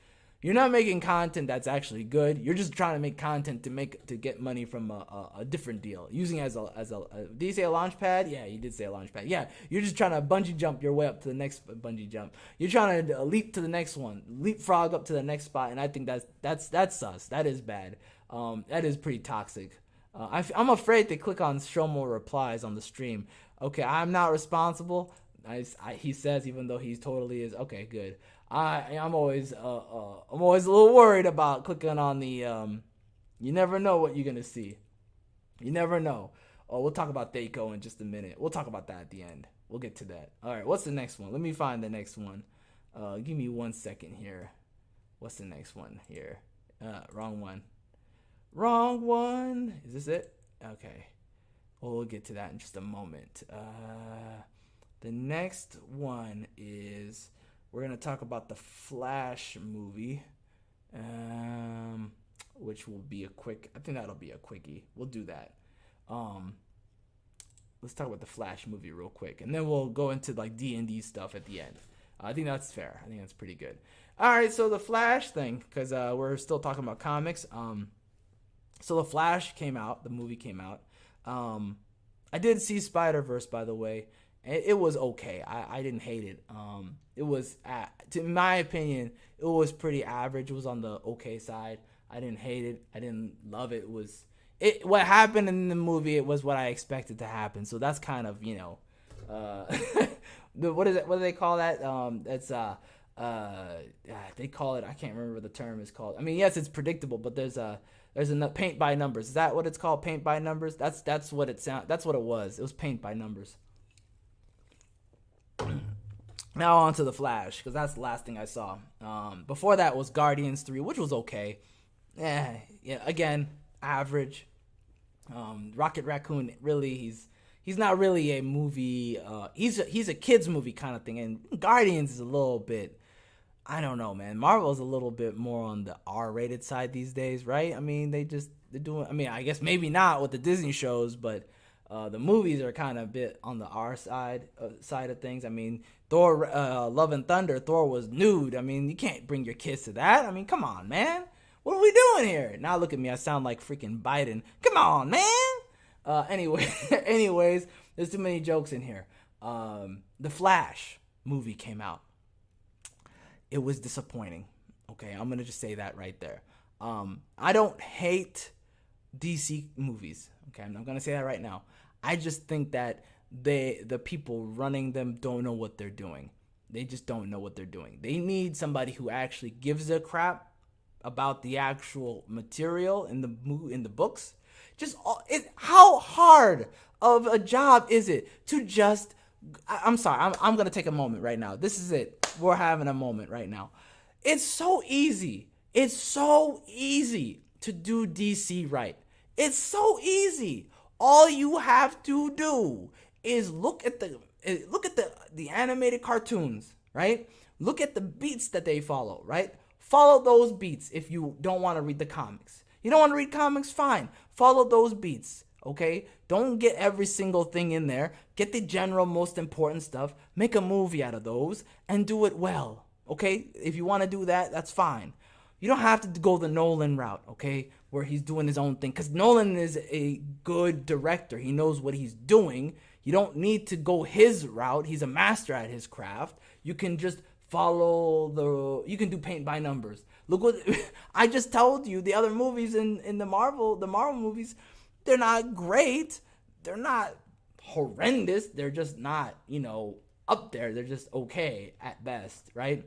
actually good. You're just trying to make content to get money from a different deal. Using as a did you say a launch pad? Yeah, you did say a launch pad. Yeah, you're just trying to bungee jump your way up to the next bungee jump. You're trying to leap to the next one, leapfrog up to the next spot, and I think that's sus. That is bad. That is pretty toxic. I'm afraid to click on show more replies on the stream. Okay, I'm not responsible. He says, even though he totally is. Okay, good. I'm always a little worried about clicking on the you never know what you're gonna see. You never know. Oh, we'll talk about Thac0 in just a minute. We'll talk about that at the end. We'll get to that. All right, what's the next one? Let me find the next one. Give me 1 second here. What's the next one here? Wrong one. Wrong one. Is this it? Okay. Well, we'll get to that in just a moment. The next one is we're going to talk about the Flash movie, which will be I think that'll be a quickie. We'll do that. Let's talk about the Flash movie real quick, and then we'll go into like D&D stuff at the end. I think that's fair. I think that's pretty good. All right, so the Flash thing, because we're still talking about comics. So the Flash came out. The movie came out. I did see Spider-Verse, by the way. It was okay. I didn't hate it. It was, in my opinion, it was pretty average. It was on the okay side. I didn't hate it. I didn't love it. What happened in the movie, it was what I expected to happen. So that's kind of, what is it? What do they call that? They call it, I can't remember what the term is called. I mean, yes, it's predictable, but there's a paint by numbers. Is that what it's called? Paint by numbers? That's what it was. It was paint by numbers. Now on to the Flash, because that's the last thing I saw. Before that was Guardians 3, which was okay. Yeah, again, average. Rocket Raccoon, really, he's not really a movie. He's a kids movie kind of thing, and Guardians is a little bit. I don't know, man. Marvel's a little bit more on the R-rated side these days, right? I mean, they're doing. I mean, I guess maybe not with the Disney shows, but the movies are kind of a bit on the R side of things. I mean, Thor, Love and Thunder, Thor was nude. I mean, you can't bring your kids to that. I mean, come on, man. What are we doing here? Now look at me. I sound like freaking Biden. Come on, man. Anyways, there's too many jokes in here. The Flash movie came out. It was disappointing. Okay, I'm gonna just say that right there. I don't hate DC movies. Okay, I'm not gonna say that right now. I just think that the people running them don't know what they're doing. They just don't know what they're doing. They need somebody who actually gives a crap about the actual material in the books. How hard of a job is it to just? I'm sorry. I'm gonna take a moment right now. This is it. We're having a moment right now. It's so easy. It's so easy to do DC right. It's so easy. All you have to do is look at the animated cartoons, right? Look at the beats that they follow, right? Follow those beats if you don't want to read the comics. You don't want to read comics? Fine. Follow those beats, okay? Don't get every single thing in there. Get the general most important stuff. Make a movie out of those and do it well, okay? If you want to do that, that's fine. You don't have to go the Nolan route, okay, where he's doing his own thing. Because Nolan is a good director. He knows what he's doing. You don't need to go his route. He's a master at his craft. You can just you can do paint by numbers. Look what I just told you. The other movies in the Marvel movies, they're not great. They're not horrendous. They're just not, up there. They're just okay at best, right?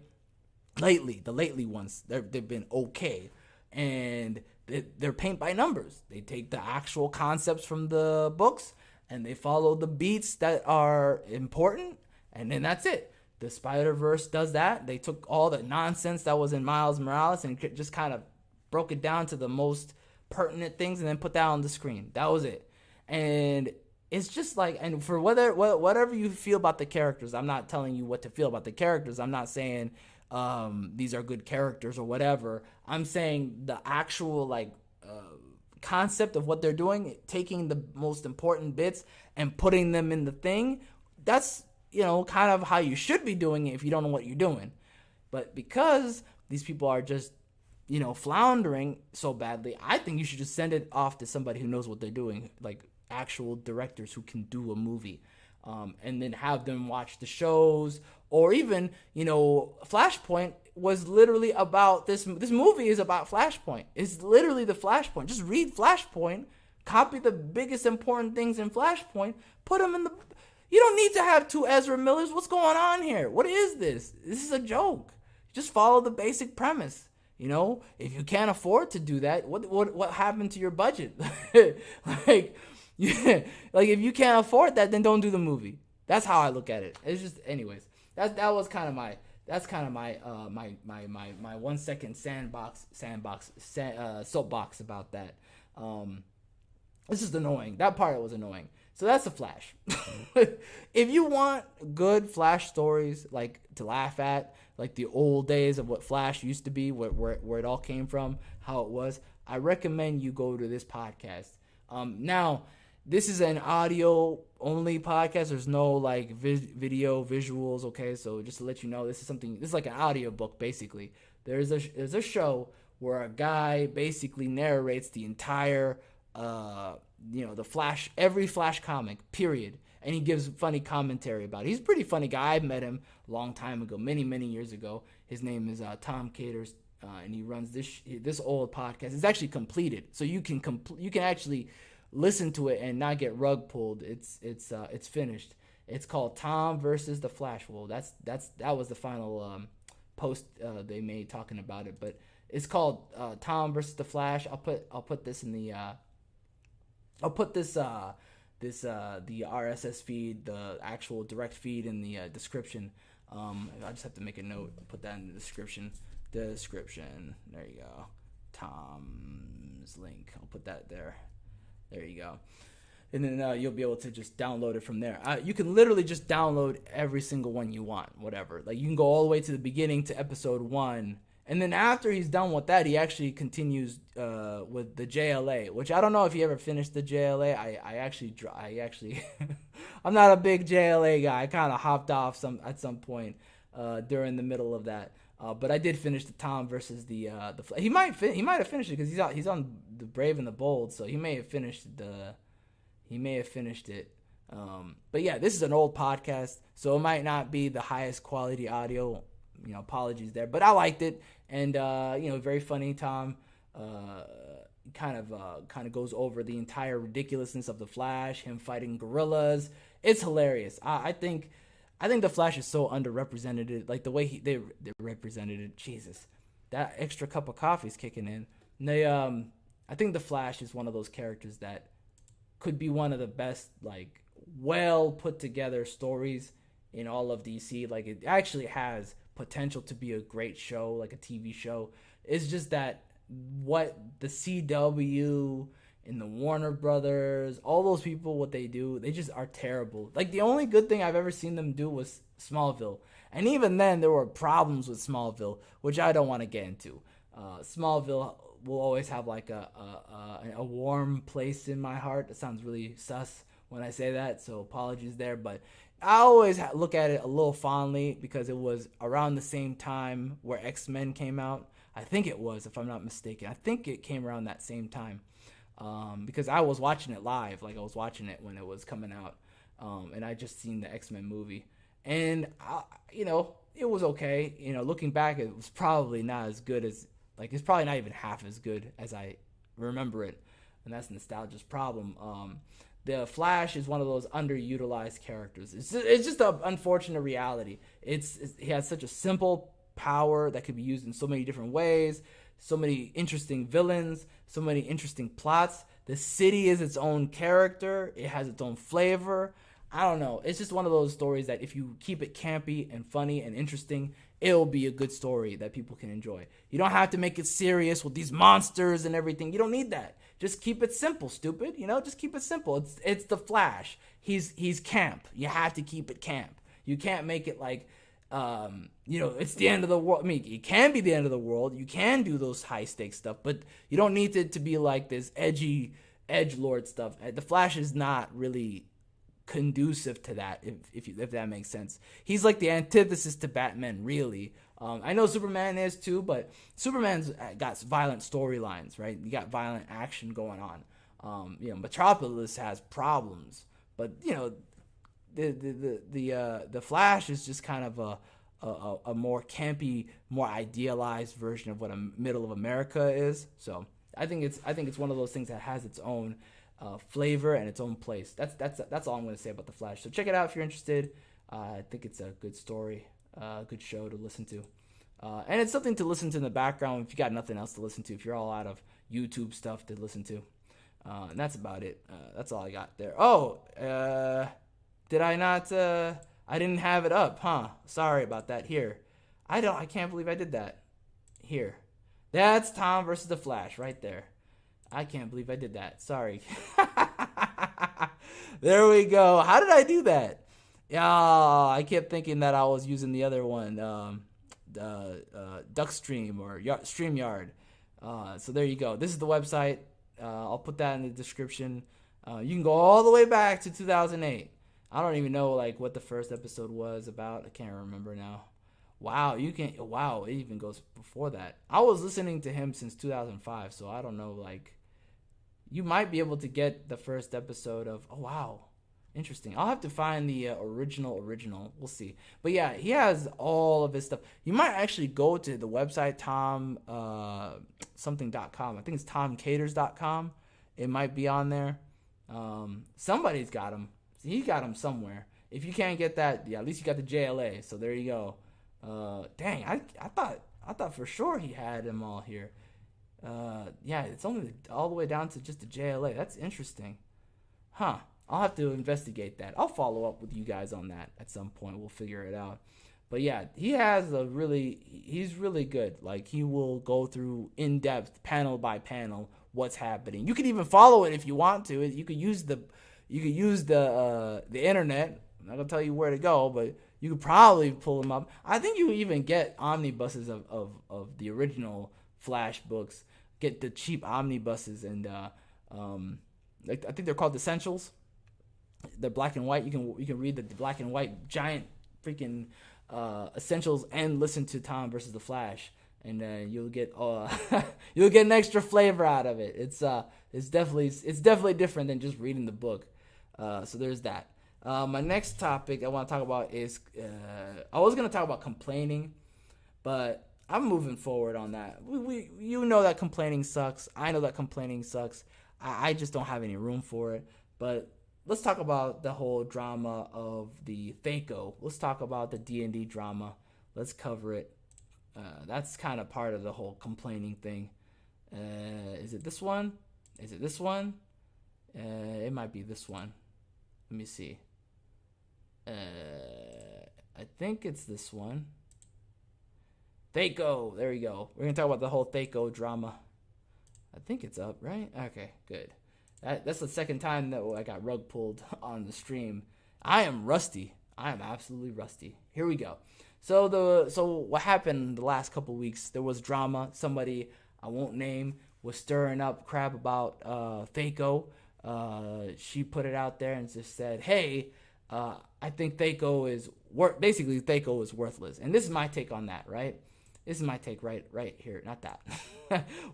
The lately ones, they've been okay, and they're paint by numbers. They take the actual concepts from the books and they follow the beats that are important, and then that's it. The Spider-Verse does that. They took all the nonsense that was in Miles Morales and just kind of broke it down to the most pertinent things and then put that on the screen. That was it. And it's just like, and for whatever you feel about the characters, I'm not telling you what to feel about the characters. I'm not saying these are good characters or whatever. I'm saying the actual concept of what they're doing, taking the most important bits and putting them in the thing. That's kind of how you should be doing it if you don't know what you're doing. But because these people are just, floundering so badly, I think you should just send it off to somebody who knows what they're doing, like actual directors who can do a movie, and then have them watch the shows. Or even, Flashpoint was literally about this movie is about Flashpoint. It's literally the Flashpoint. Just read Flashpoint, copy the biggest important things in Flashpoint, put them in the... You don't need to have two Ezra Millers. What's going on here? What is this? This is a joke. Just follow the basic premise. If you can't afford to do that, what happened to your budget? Like if you can't afford that, then don't do the movie. That's how I look at it. It's just, anyways. That was kind of my 1 second soapbox about that. It's just annoying. That part was annoying. So that's the Flash. If you want good Flash stories, like to laugh at, like the old days of what Flash used to be, where it all came from, how it was, I recommend you go to this podcast. Now, this is an audio only podcast. There's no video visuals. Okay, so just to let you know, this is like an audio book basically. There's a show where a guy basically narrates the entire the Flash, every Flash comic, period. And he gives funny commentary about it. He's a pretty funny guy. I met him a long time ago, many years ago. His name is Tom Caters, and he runs this old podcast. It's actually completed, so you can actually listen to it and not get rug pulled. It's finished. It's called Tom versus the Flash. Well, that was the final post they made talking about it, but it's called Tom versus the Flash. I'll put this in the the RSS feed, the actual direct feed in the description. I just have to make a note, put that in the description. There you go. Tom's link. I'll put that there. There you go. and then you'll be able to just download it from there. You can literally just download every single one you want, whatever. Like you can go all the way to the beginning to episode 1, and then after he's done with that, he actually continues with the JLA, which I don't know if he ever finished the JLA. I actually I'm not a big JLA guy. I kind of hopped off at some point during the middle of that. But I did finish the Tom versus the he might have finished it because he's on the Brave and the Bold, so he may have finished it. But yeah, this is an old podcast, so it might not be the highest quality audio. Apologies there, but I liked it, and very funny. Tom kind of goes over the entire ridiculousness of the Flash, him fighting gorillas. It's hilarious. I think the Flash is so underrepresented. Like the way they represented it. Jesus, that extra cup of coffee is kicking in. I think the Flash is one of those characters that could be one of the best, like, well put together stories in all of DC. Like, it actually has potential to be a great show, like a TV show. It's just that what the CW and the Warner Brothers, all those people, what they do, they just are terrible. Like, the only good thing I've ever seen them do was Smallville. And even then, there were problems with Smallville, which I don't want to get into. Smallville will always have, like, a warm place in my heart. It sounds really sus when I say that, so apologies there. But I always look at it a little fondly because it was around the same time where X-Men came out. I think it was, if I'm not mistaken. I think it came around that same time. Because I was watching it live, like I was watching it when it was coming out, and I just seen the X-Men movie, and it was okay. Looking back, it was probably not as good as, like, it's probably not even half as good as I remember it, and that's nostalgia's problem. The Flash is one of those underutilized characters. It's just an unfortunate reality. He has such a simple power that could be used in so many different ways. So many interesting villains, so many interesting plots. The city is its own character. It has its own flavor. I don't know. It's just one of those stories that if you keep it campy and funny and interesting, it'll be a good story that people can enjoy. You don't have to make it serious with these monsters and everything. You don't need that. Just keep it simple, stupid. Just keep it simple. It's the Flash. He's camp. You have to keep it camp. You can't make it like, it's the end of the world. I mean, it can be the end of the world. You can do those high stakes stuff, but you don't need it to be like this edgy edgelord stuff. The Flash is not really conducive to that, if that makes sense. He's like the antithesis to Batman, really. I know Superman is too, but Superman's got violent storylines, right? You got violent action going on. Metropolis has problems, but the Flash is just kind of a more campy, more idealized version of what a middle of America is. So I think it's one of those things that has its own flavor and its own place. That's all I'm going to say about the Flash. So check it out if you're interested. I think it's a good story, good show to listen to, and it's something to listen to in the background if you got nothing else to listen to. If you're all out of YouTube stuff to listen to, and that's about it. That's all I got there. Oh. Did I not, I didn't have it up, huh? Sorry about that. Here. I can't believe I did that. Here. That's Tom versus the Flash right there. I can't believe I did that. Sorry. There we go. How did I do that? Yeah, I kept thinking that I was using the other one, Duckstream or StreamYard. So there you go. This is the website. I'll put that in the description. You can go all the way back to 2008. I don't even know what the first episode was about. I can't remember now. Wow, it even goes before that. I was listening to him since 2005, so I don't know, you might be able to get the first episode of, oh wow, interesting. I'll have to find the original. We'll see. But yeah, he has all of his stuff. You might actually go to the website something.com. I think it's tomcaters.com. It might be on there. Somebody's got him. He got him somewhere. If you can't get that, yeah, at least you got the JLA. So there you go. Dang, I thought for sure he had them all here. Yeah, it's only all the way down to just the JLA. That's interesting. Huh. I'll have to investigate that. I'll follow up with you guys on that at some point. We'll figure it out. But yeah, he's really good. He will go through in depth, panel by panel, what's happening. You can even follow it if you want to. You could use the you could use the internet. I'm not gonna tell you where to go, but you could probably pull them up. I think you even get omnibuses of the original Flash books. Get the cheap omnibuses and like I think they're called essentials. They're black and white. You can read the black and white giant freaking essentials and listen to Tom versus the Flash, and you'll get you'll get an extra flavor out of it. It's definitely different than just reading the book. So there's that. My next topic I want to talk about is I was gonna talk about complaining, but I'm moving forward on that. You know that complaining sucks. I know that complaining sucks. I just don't have any room for it. But let's talk about the whole drama of the Thac0. Let's talk about the D&D drama. Let's cover it. That's kind of part of the whole complaining thing. Is it this one? Is it this one? It might be this one. Let me see. I think it's this one. Thac0. There we go. We're going to talk about the whole Thac0 drama. I think it's up, right? Okay, good. That's the second time that I got rug pulled on the stream. I am rusty. I am absolutely rusty. Here we go. So what happened the last couple weeks? There was drama. Somebody I won't name was stirring up crap about Thac0. She put it out there and just said, "Hey, I think Thac0 is basically Thac0 is worthless." And this is my take on that, right? This is my take right here. Not that.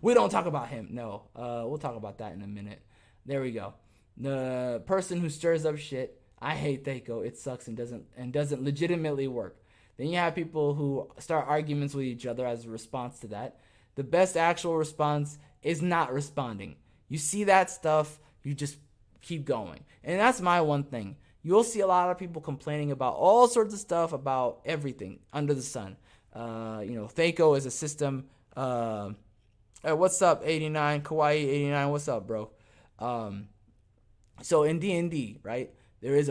We don't talk about him. No. We'll talk about that in a minute. There we go. The person who stirs up shit. I hate Thac0. It sucks and doesn't legitimately work. Then you have people who start arguments with each other as a response to that. The best actual response is not responding. You see that stuff, you just keep going. And that's my one thing. You'll see a lot of people complaining about all sorts of stuff about everything under the sun. Thac0 is a system. Hey, what's up, 89? Kawaii 89, what's up, bro? So in D&D, right, there is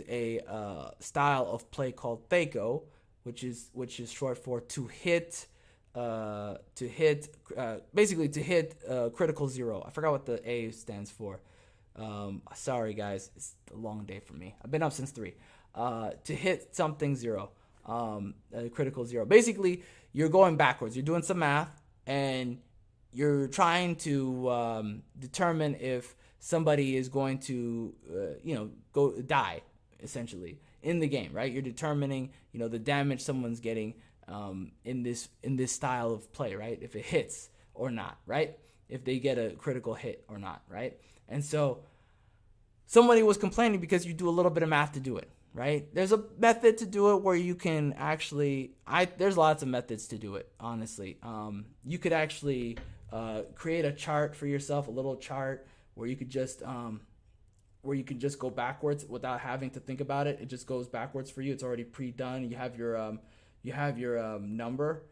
a style of play called Thac0, which is short for to hit critical zero. I forgot what the A stands for. Sorry guys, it's a long day for me. I've been up since 3. To hit something zero. Critical zero. Basically, you're going backwards. You're doing some math, and you're trying to determine if somebody is going to, go die, essentially, in the game, right? You're determining, the damage someone's getting in this style of play, right? If it hits or not, right? If they get a critical hit or not, right? And so somebody was complaining because you do a little bit of math to do it. Right? There's a method to do it where you can actually, there's lots of methods to do it, honestly. You could actually create a chart for yourself, a little chart where you could just go backwards without having to think about it. It just goes backwards for you. It's already pre-done. You have your number.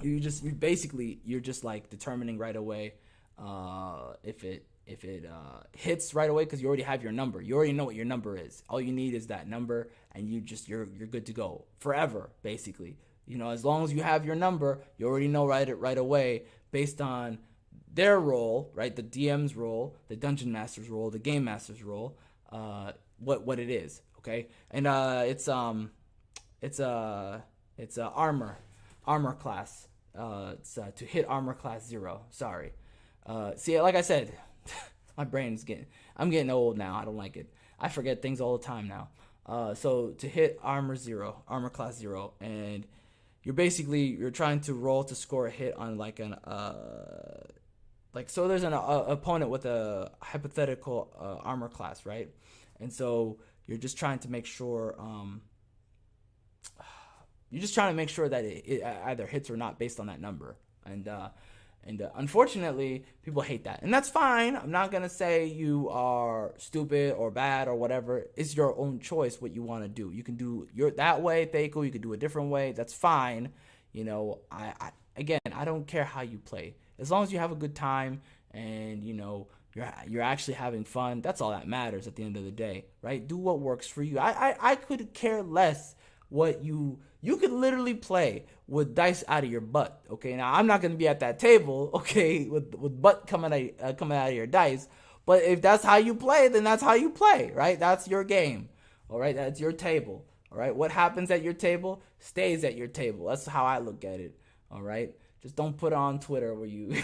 You're just like determining right away if it hits right away, because you already have your number. You already know what your number is. All you need is that number, and you're good to go forever, basically. As long as you have your number, you already know right away based on their role, right? The DM's role, the dungeon master's role, the game master's role, what it is, okay? And it's armor class. It's to hit armor class 0. Sorry. See, like I said, my brain's I'm getting old now. I don't like it. I forget things all the time now. So to hit armor class 0, and you're trying to roll to score a hit on so there's an opponent with a hypothetical armor class, right? And so you're just trying to make sure that it either hits or not based on that number. And unfortunately, people hate that. And that's fine. I'm not going to say you are stupid or bad or whatever. It's your own choice what you want to do. You can do that way, Thac0. You can do a different way. That's fine. I don't care how you play. As long as you have a good time and, you're actually having fun, that's all that matters at the end of the day, right? Do what works for you. I could care less what you You could literally play with dice out of your butt. Okay, now I'm not gonna be at that table. Okay, with butt coming out of your dice. But if that's how you play, then that's how you play, right? That's your game. All right, that's your table. All right, what happens at your table stays at your table. That's how I look at it. All right, just don't put it on Twitter where you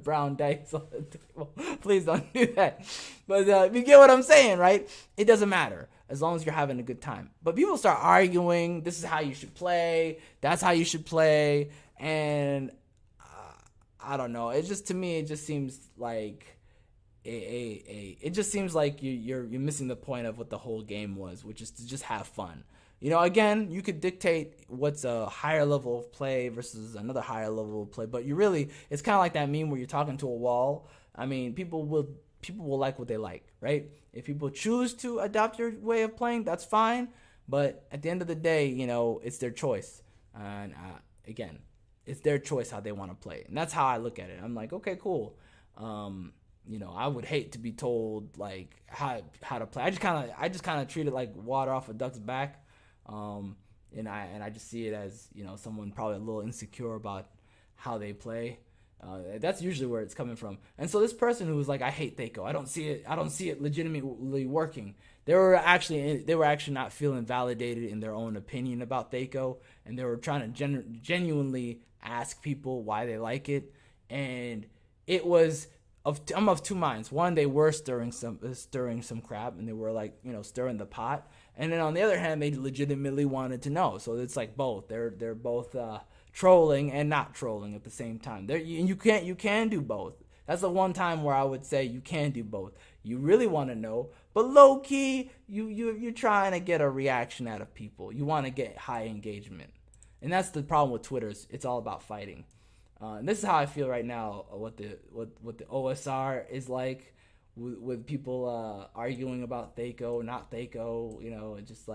brown dice on the table. Please don't do that. But you get what I'm saying, right? It doesn't matter as long as you're having a good time. But people start arguing. This is how you should play. That's how you should play. And I don't know. It just, to me, it just seems like it just seems like you're missing the point of what the whole game was, which is to just have fun. You know, again, you could dictate what's a higher level of play versus another higher level of play, but it's kind of like that meme where you're talking to a wall. I mean, people will like what they like, right? If people choose to adopt your way of playing, that's fine. But at the end of the day, you know, it's their choice. And again, it's their choice how they want to play. And that's how I look at it. I'm like, okay, cool. You know, I would hate to be told like how to play. I just kind of treat it like water off a duck's back. And I just see it as, you know, someone probably a little insecure about how they play. That's usually where it's coming from. And so this person who was like, I hate Thac0. I don't see it legitimately working. They were actually not feeling validated in their own opinion about Thac0, and they were trying to genuinely ask people why they like it. And it was I'm of two minds. One, they were stirring some crap, and they were like, you know, stirring the pot. And then on the other hand, they legitimately wanted to know. So it's like both. They're both trolling and not trolling at the same time. You can do both. That's the one time where I would say you can do both. You really want to know, but low key, you're trying to get a reaction out of people. You want to get high engagement, and that's the problem with Twitter. It's all about fighting. And this is how I feel right now. What the OSR is like with people arguing about Thac0, not Thac0. You know, it's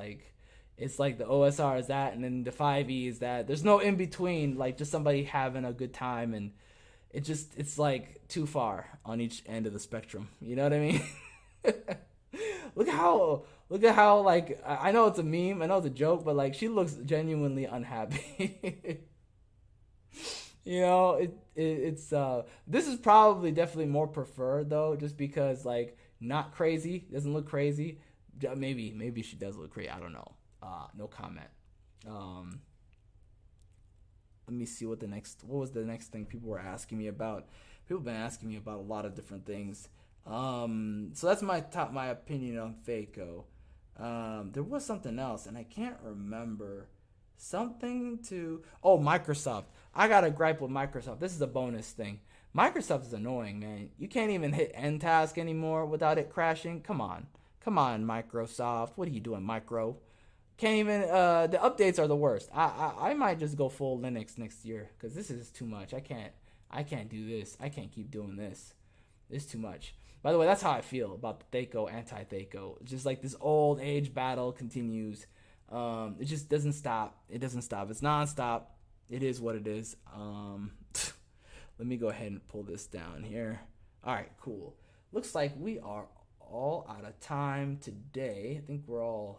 like the OSR is that, and then the 5e is that. There's no in between. Like just somebody having a good time, and it's like too far on each end of the spectrum. You know what I mean? Look at how like, I know it's a meme, I know it's a joke, but like she looks genuinely unhappy. You know, it's this is probably definitely more preferred though, just because like not crazy, doesn't look crazy. Maybe she does look crazy. I don't know. No comment. Let me see what was the next thing people were asking me about. People have been asking me about a lot of different things. So that's my opinion on Thac0. There was something else, and I can't remember. Microsoft. I got a gripe with Microsoft. This is a bonus thing. Microsoft is annoying, man. You can't even hit end task anymore without it crashing. Come on, Microsoft. What are you doing, Micro? Can't even. The updates are the worst. I might just go full Linux next year because this is too much. I can't do this. I can't keep doing this. It's too much. By the way, that's how I feel about the Thac0, anti-Thac0. It's just like this old age battle continues. It just doesn't stop. It's nonstop. It is what it is. Let me go ahead and pull this down here. All right, cool. Looks like we are all out of time today. I think we're all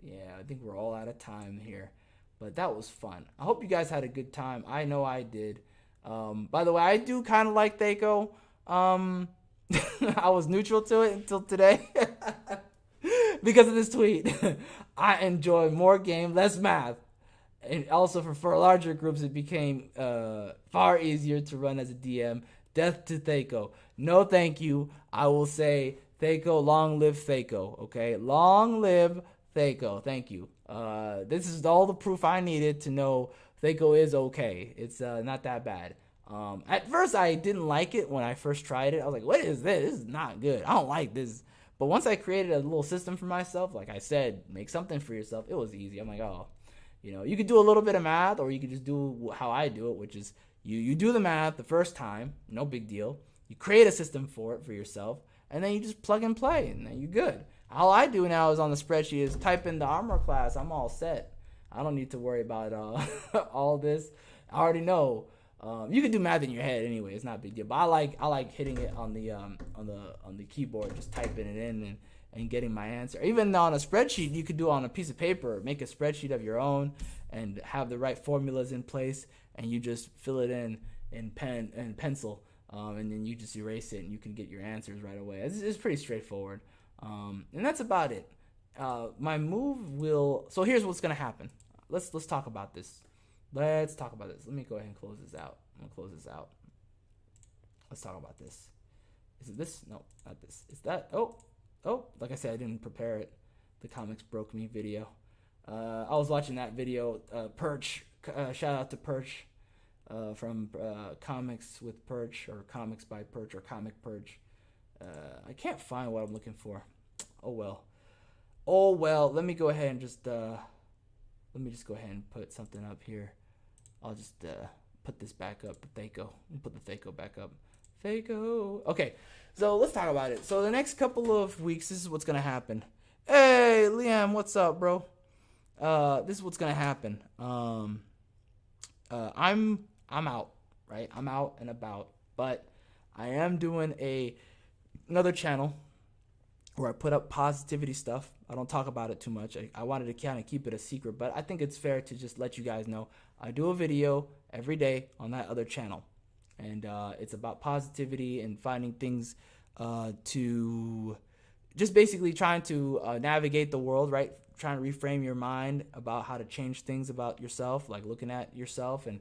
out of time here. But that was fun. I hope you guys had a good time. I know I did. By the way, I do kind of like Thac0. I was neutral to it until today. Because of this tweet. I enjoy more game, less math. And also for larger groups, it became far easier to run as a DM. Death to Thac0. No thank you. I will say Thac0, long live Thac0. Okay? Long live Thac0. Thank you. This is all the proof I needed to know Thac0 is okay. It's not that bad. At first, I didn't like it when I first tried it. I was like, what is this? This is not good. I don't like this. But once I created a little system for myself, like I said, make something for yourself, it was easy. I'm like, oh, you know, you could do a little bit of math, or you could just do how I do it, which is you do the math the first time, no big deal. You create a system for yourself, and then you just plug and play, and then you're good. All I do now is on the spreadsheet is type in the armor class. I'm all set. I don't need to worry about all this. I already know. You can do math in your head anyway. It's not a big deal. But I like hitting it on the keyboard, just typing it in, and getting my answer. Even on a spreadsheet, you could do it on a piece of paper, make a spreadsheet of your own and have the right formulas in place, and you just fill it in pen and pencil, and then you just erase it and you can get your answers right away. It's pretty straightforward. And that's about it. My move will, so here's what's going to happen. Let's talk about this. Let's talk about this. Let me go ahead and close this out. I'm going to close this out. Let's talk about this. Is it this? No, not this. Is that? Oh, like I said, I didn't prepare it. The comics broke me video. I was watching that video. Perch. Shout out to Perch from Comics with Perch, or Comics by Perch, or Comic Perch. I can't find what I'm looking for. Oh well. Let me go ahead and just go ahead and put something up here. I'll just put this back up. The Thac0. Put the Thac0 back up. Thac0. Okay, so let's talk about it. So the next couple of weeks, this is what's gonna happen. Hey, Liam, what's up, bro? This is what's gonna happen. I'm out, right? I'm out and about, but I am doing another channel where I put up positivity stuff. I don't talk about it too much. I wanted to kind of keep it a secret, but I think it's fair to just let you guys know. I do a video every day on that other channel, and it's about positivity and finding things to just basically trying to navigate the world, right? Trying to reframe your mind about how to change things about yourself, like looking at yourself and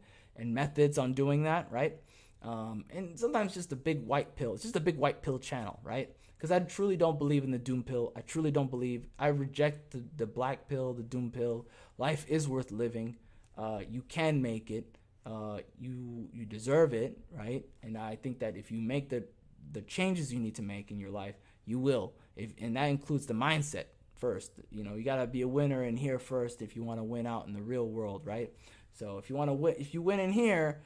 methods on doing that, right? And sometimes just a big white pill. It's just a big white pill channel, right? Because I truly don't believe in the doom pill. I reject the black pill, the doom pill. Life is worth living. You can make it. You deserve it, right? And I think that if you make the changes you need to make in your life, you will. And that includes the mindset first. You know, you gotta be a winner in here first if you want to win out in the real world, right? So if you want to win, if you win in here,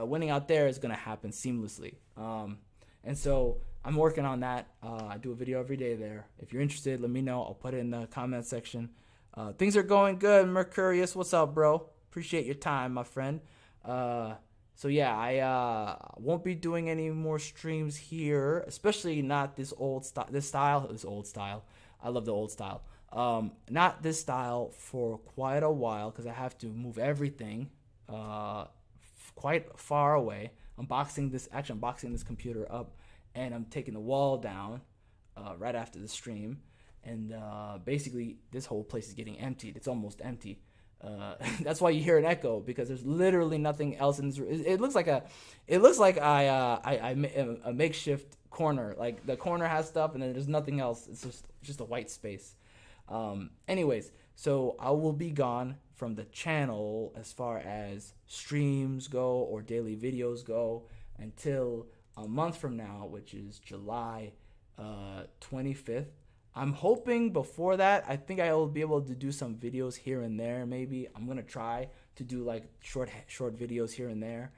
winning out there is gonna happen seamlessly. And so I'm working on that. I do a video every day there. If you're interested, let me know. I'll put it in the comment section. Things are going good. Mercurius, what's up, bro? Appreciate your time, my friend. So yeah, I won't be doing any more streams here, especially not this old style. This old style. I love the old style. Not this style for quite a while because I have to move everything quite far away. I'm boxing this computer up, and I'm taking the wall down right after the stream, and basically this whole place is getting emptied. It's almost empty. That's why you hear an echo, because there's literally nothing else in this room. It looks like a makeshift corner. Like the corner has stuff, and then there's nothing else. It's just a white space. Anyways, so I will be gone from the channel as far as streams go or daily videos go until a month from now, which is July 25th. I'm hoping before that, I think I will be able to do some videos here and there. Maybe I'm gonna try to do like short videos here and there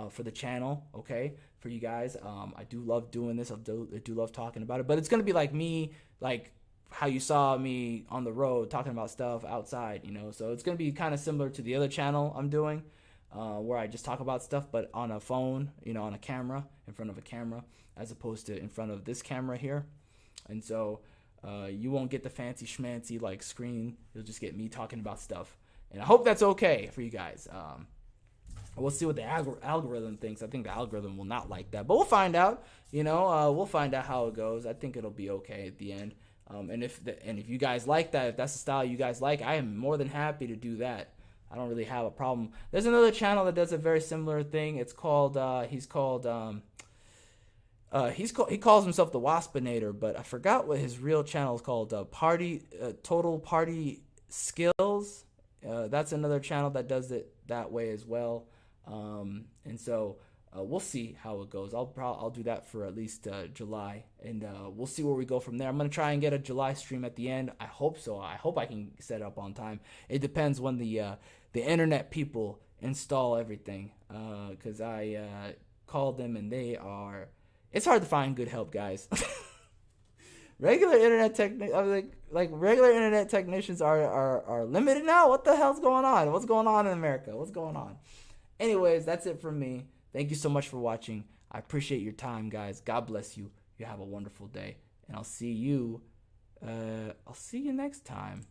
for the channel. Okay, for you guys. I do love doing this. I do love talking about it. But it's gonna be like me, like how you saw me on the road talking about stuff outside. You know, so it's gonna be kind of similar to the other channel I'm doing, where I just talk about stuff, but on a phone. You know, on a camera, in front of a camera, as opposed to in front of this camera here. And so. You won't get the fancy schmancy like screen. You'll just get me talking about stuff, and I hope that's okay for you guys. We'll see what the algorithm thinks. I think the algorithm will not like that, but we'll find out. You know, we'll find out how it goes. I think it'll be okay at the end. And if you guys like that, if that's the style you guys like, I am more than happy to do that. I don't really have a problem. There's another channel that does a very similar thing. It's called he calls himself the Waspinator, but I forgot what his real channel is called. Total Party Skills. That's another channel that does it that way as well. And so we'll see how it goes. I'll do that for at least July, and we'll see where we go from there. I'm gonna try and get a July stream at the end. I hope so. I hope I can set it up on time. It depends when the internet people install everything, because I called them and they are. It's hard to find good help, guys. Regular internet regular internet technicians are limited now. What the hell's going on? What's going on in America? What's going on? Anyways, that's it from me. Thank you so much for watching. I appreciate your time, guys. God bless you. You have a wonderful day, and I'll see you I'll see you next time.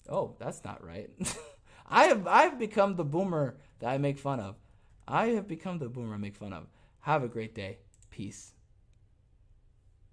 Oh, that's not right. I've become the boomer that I make fun of. I have become the boomer I make fun of. Have a great day. Peace.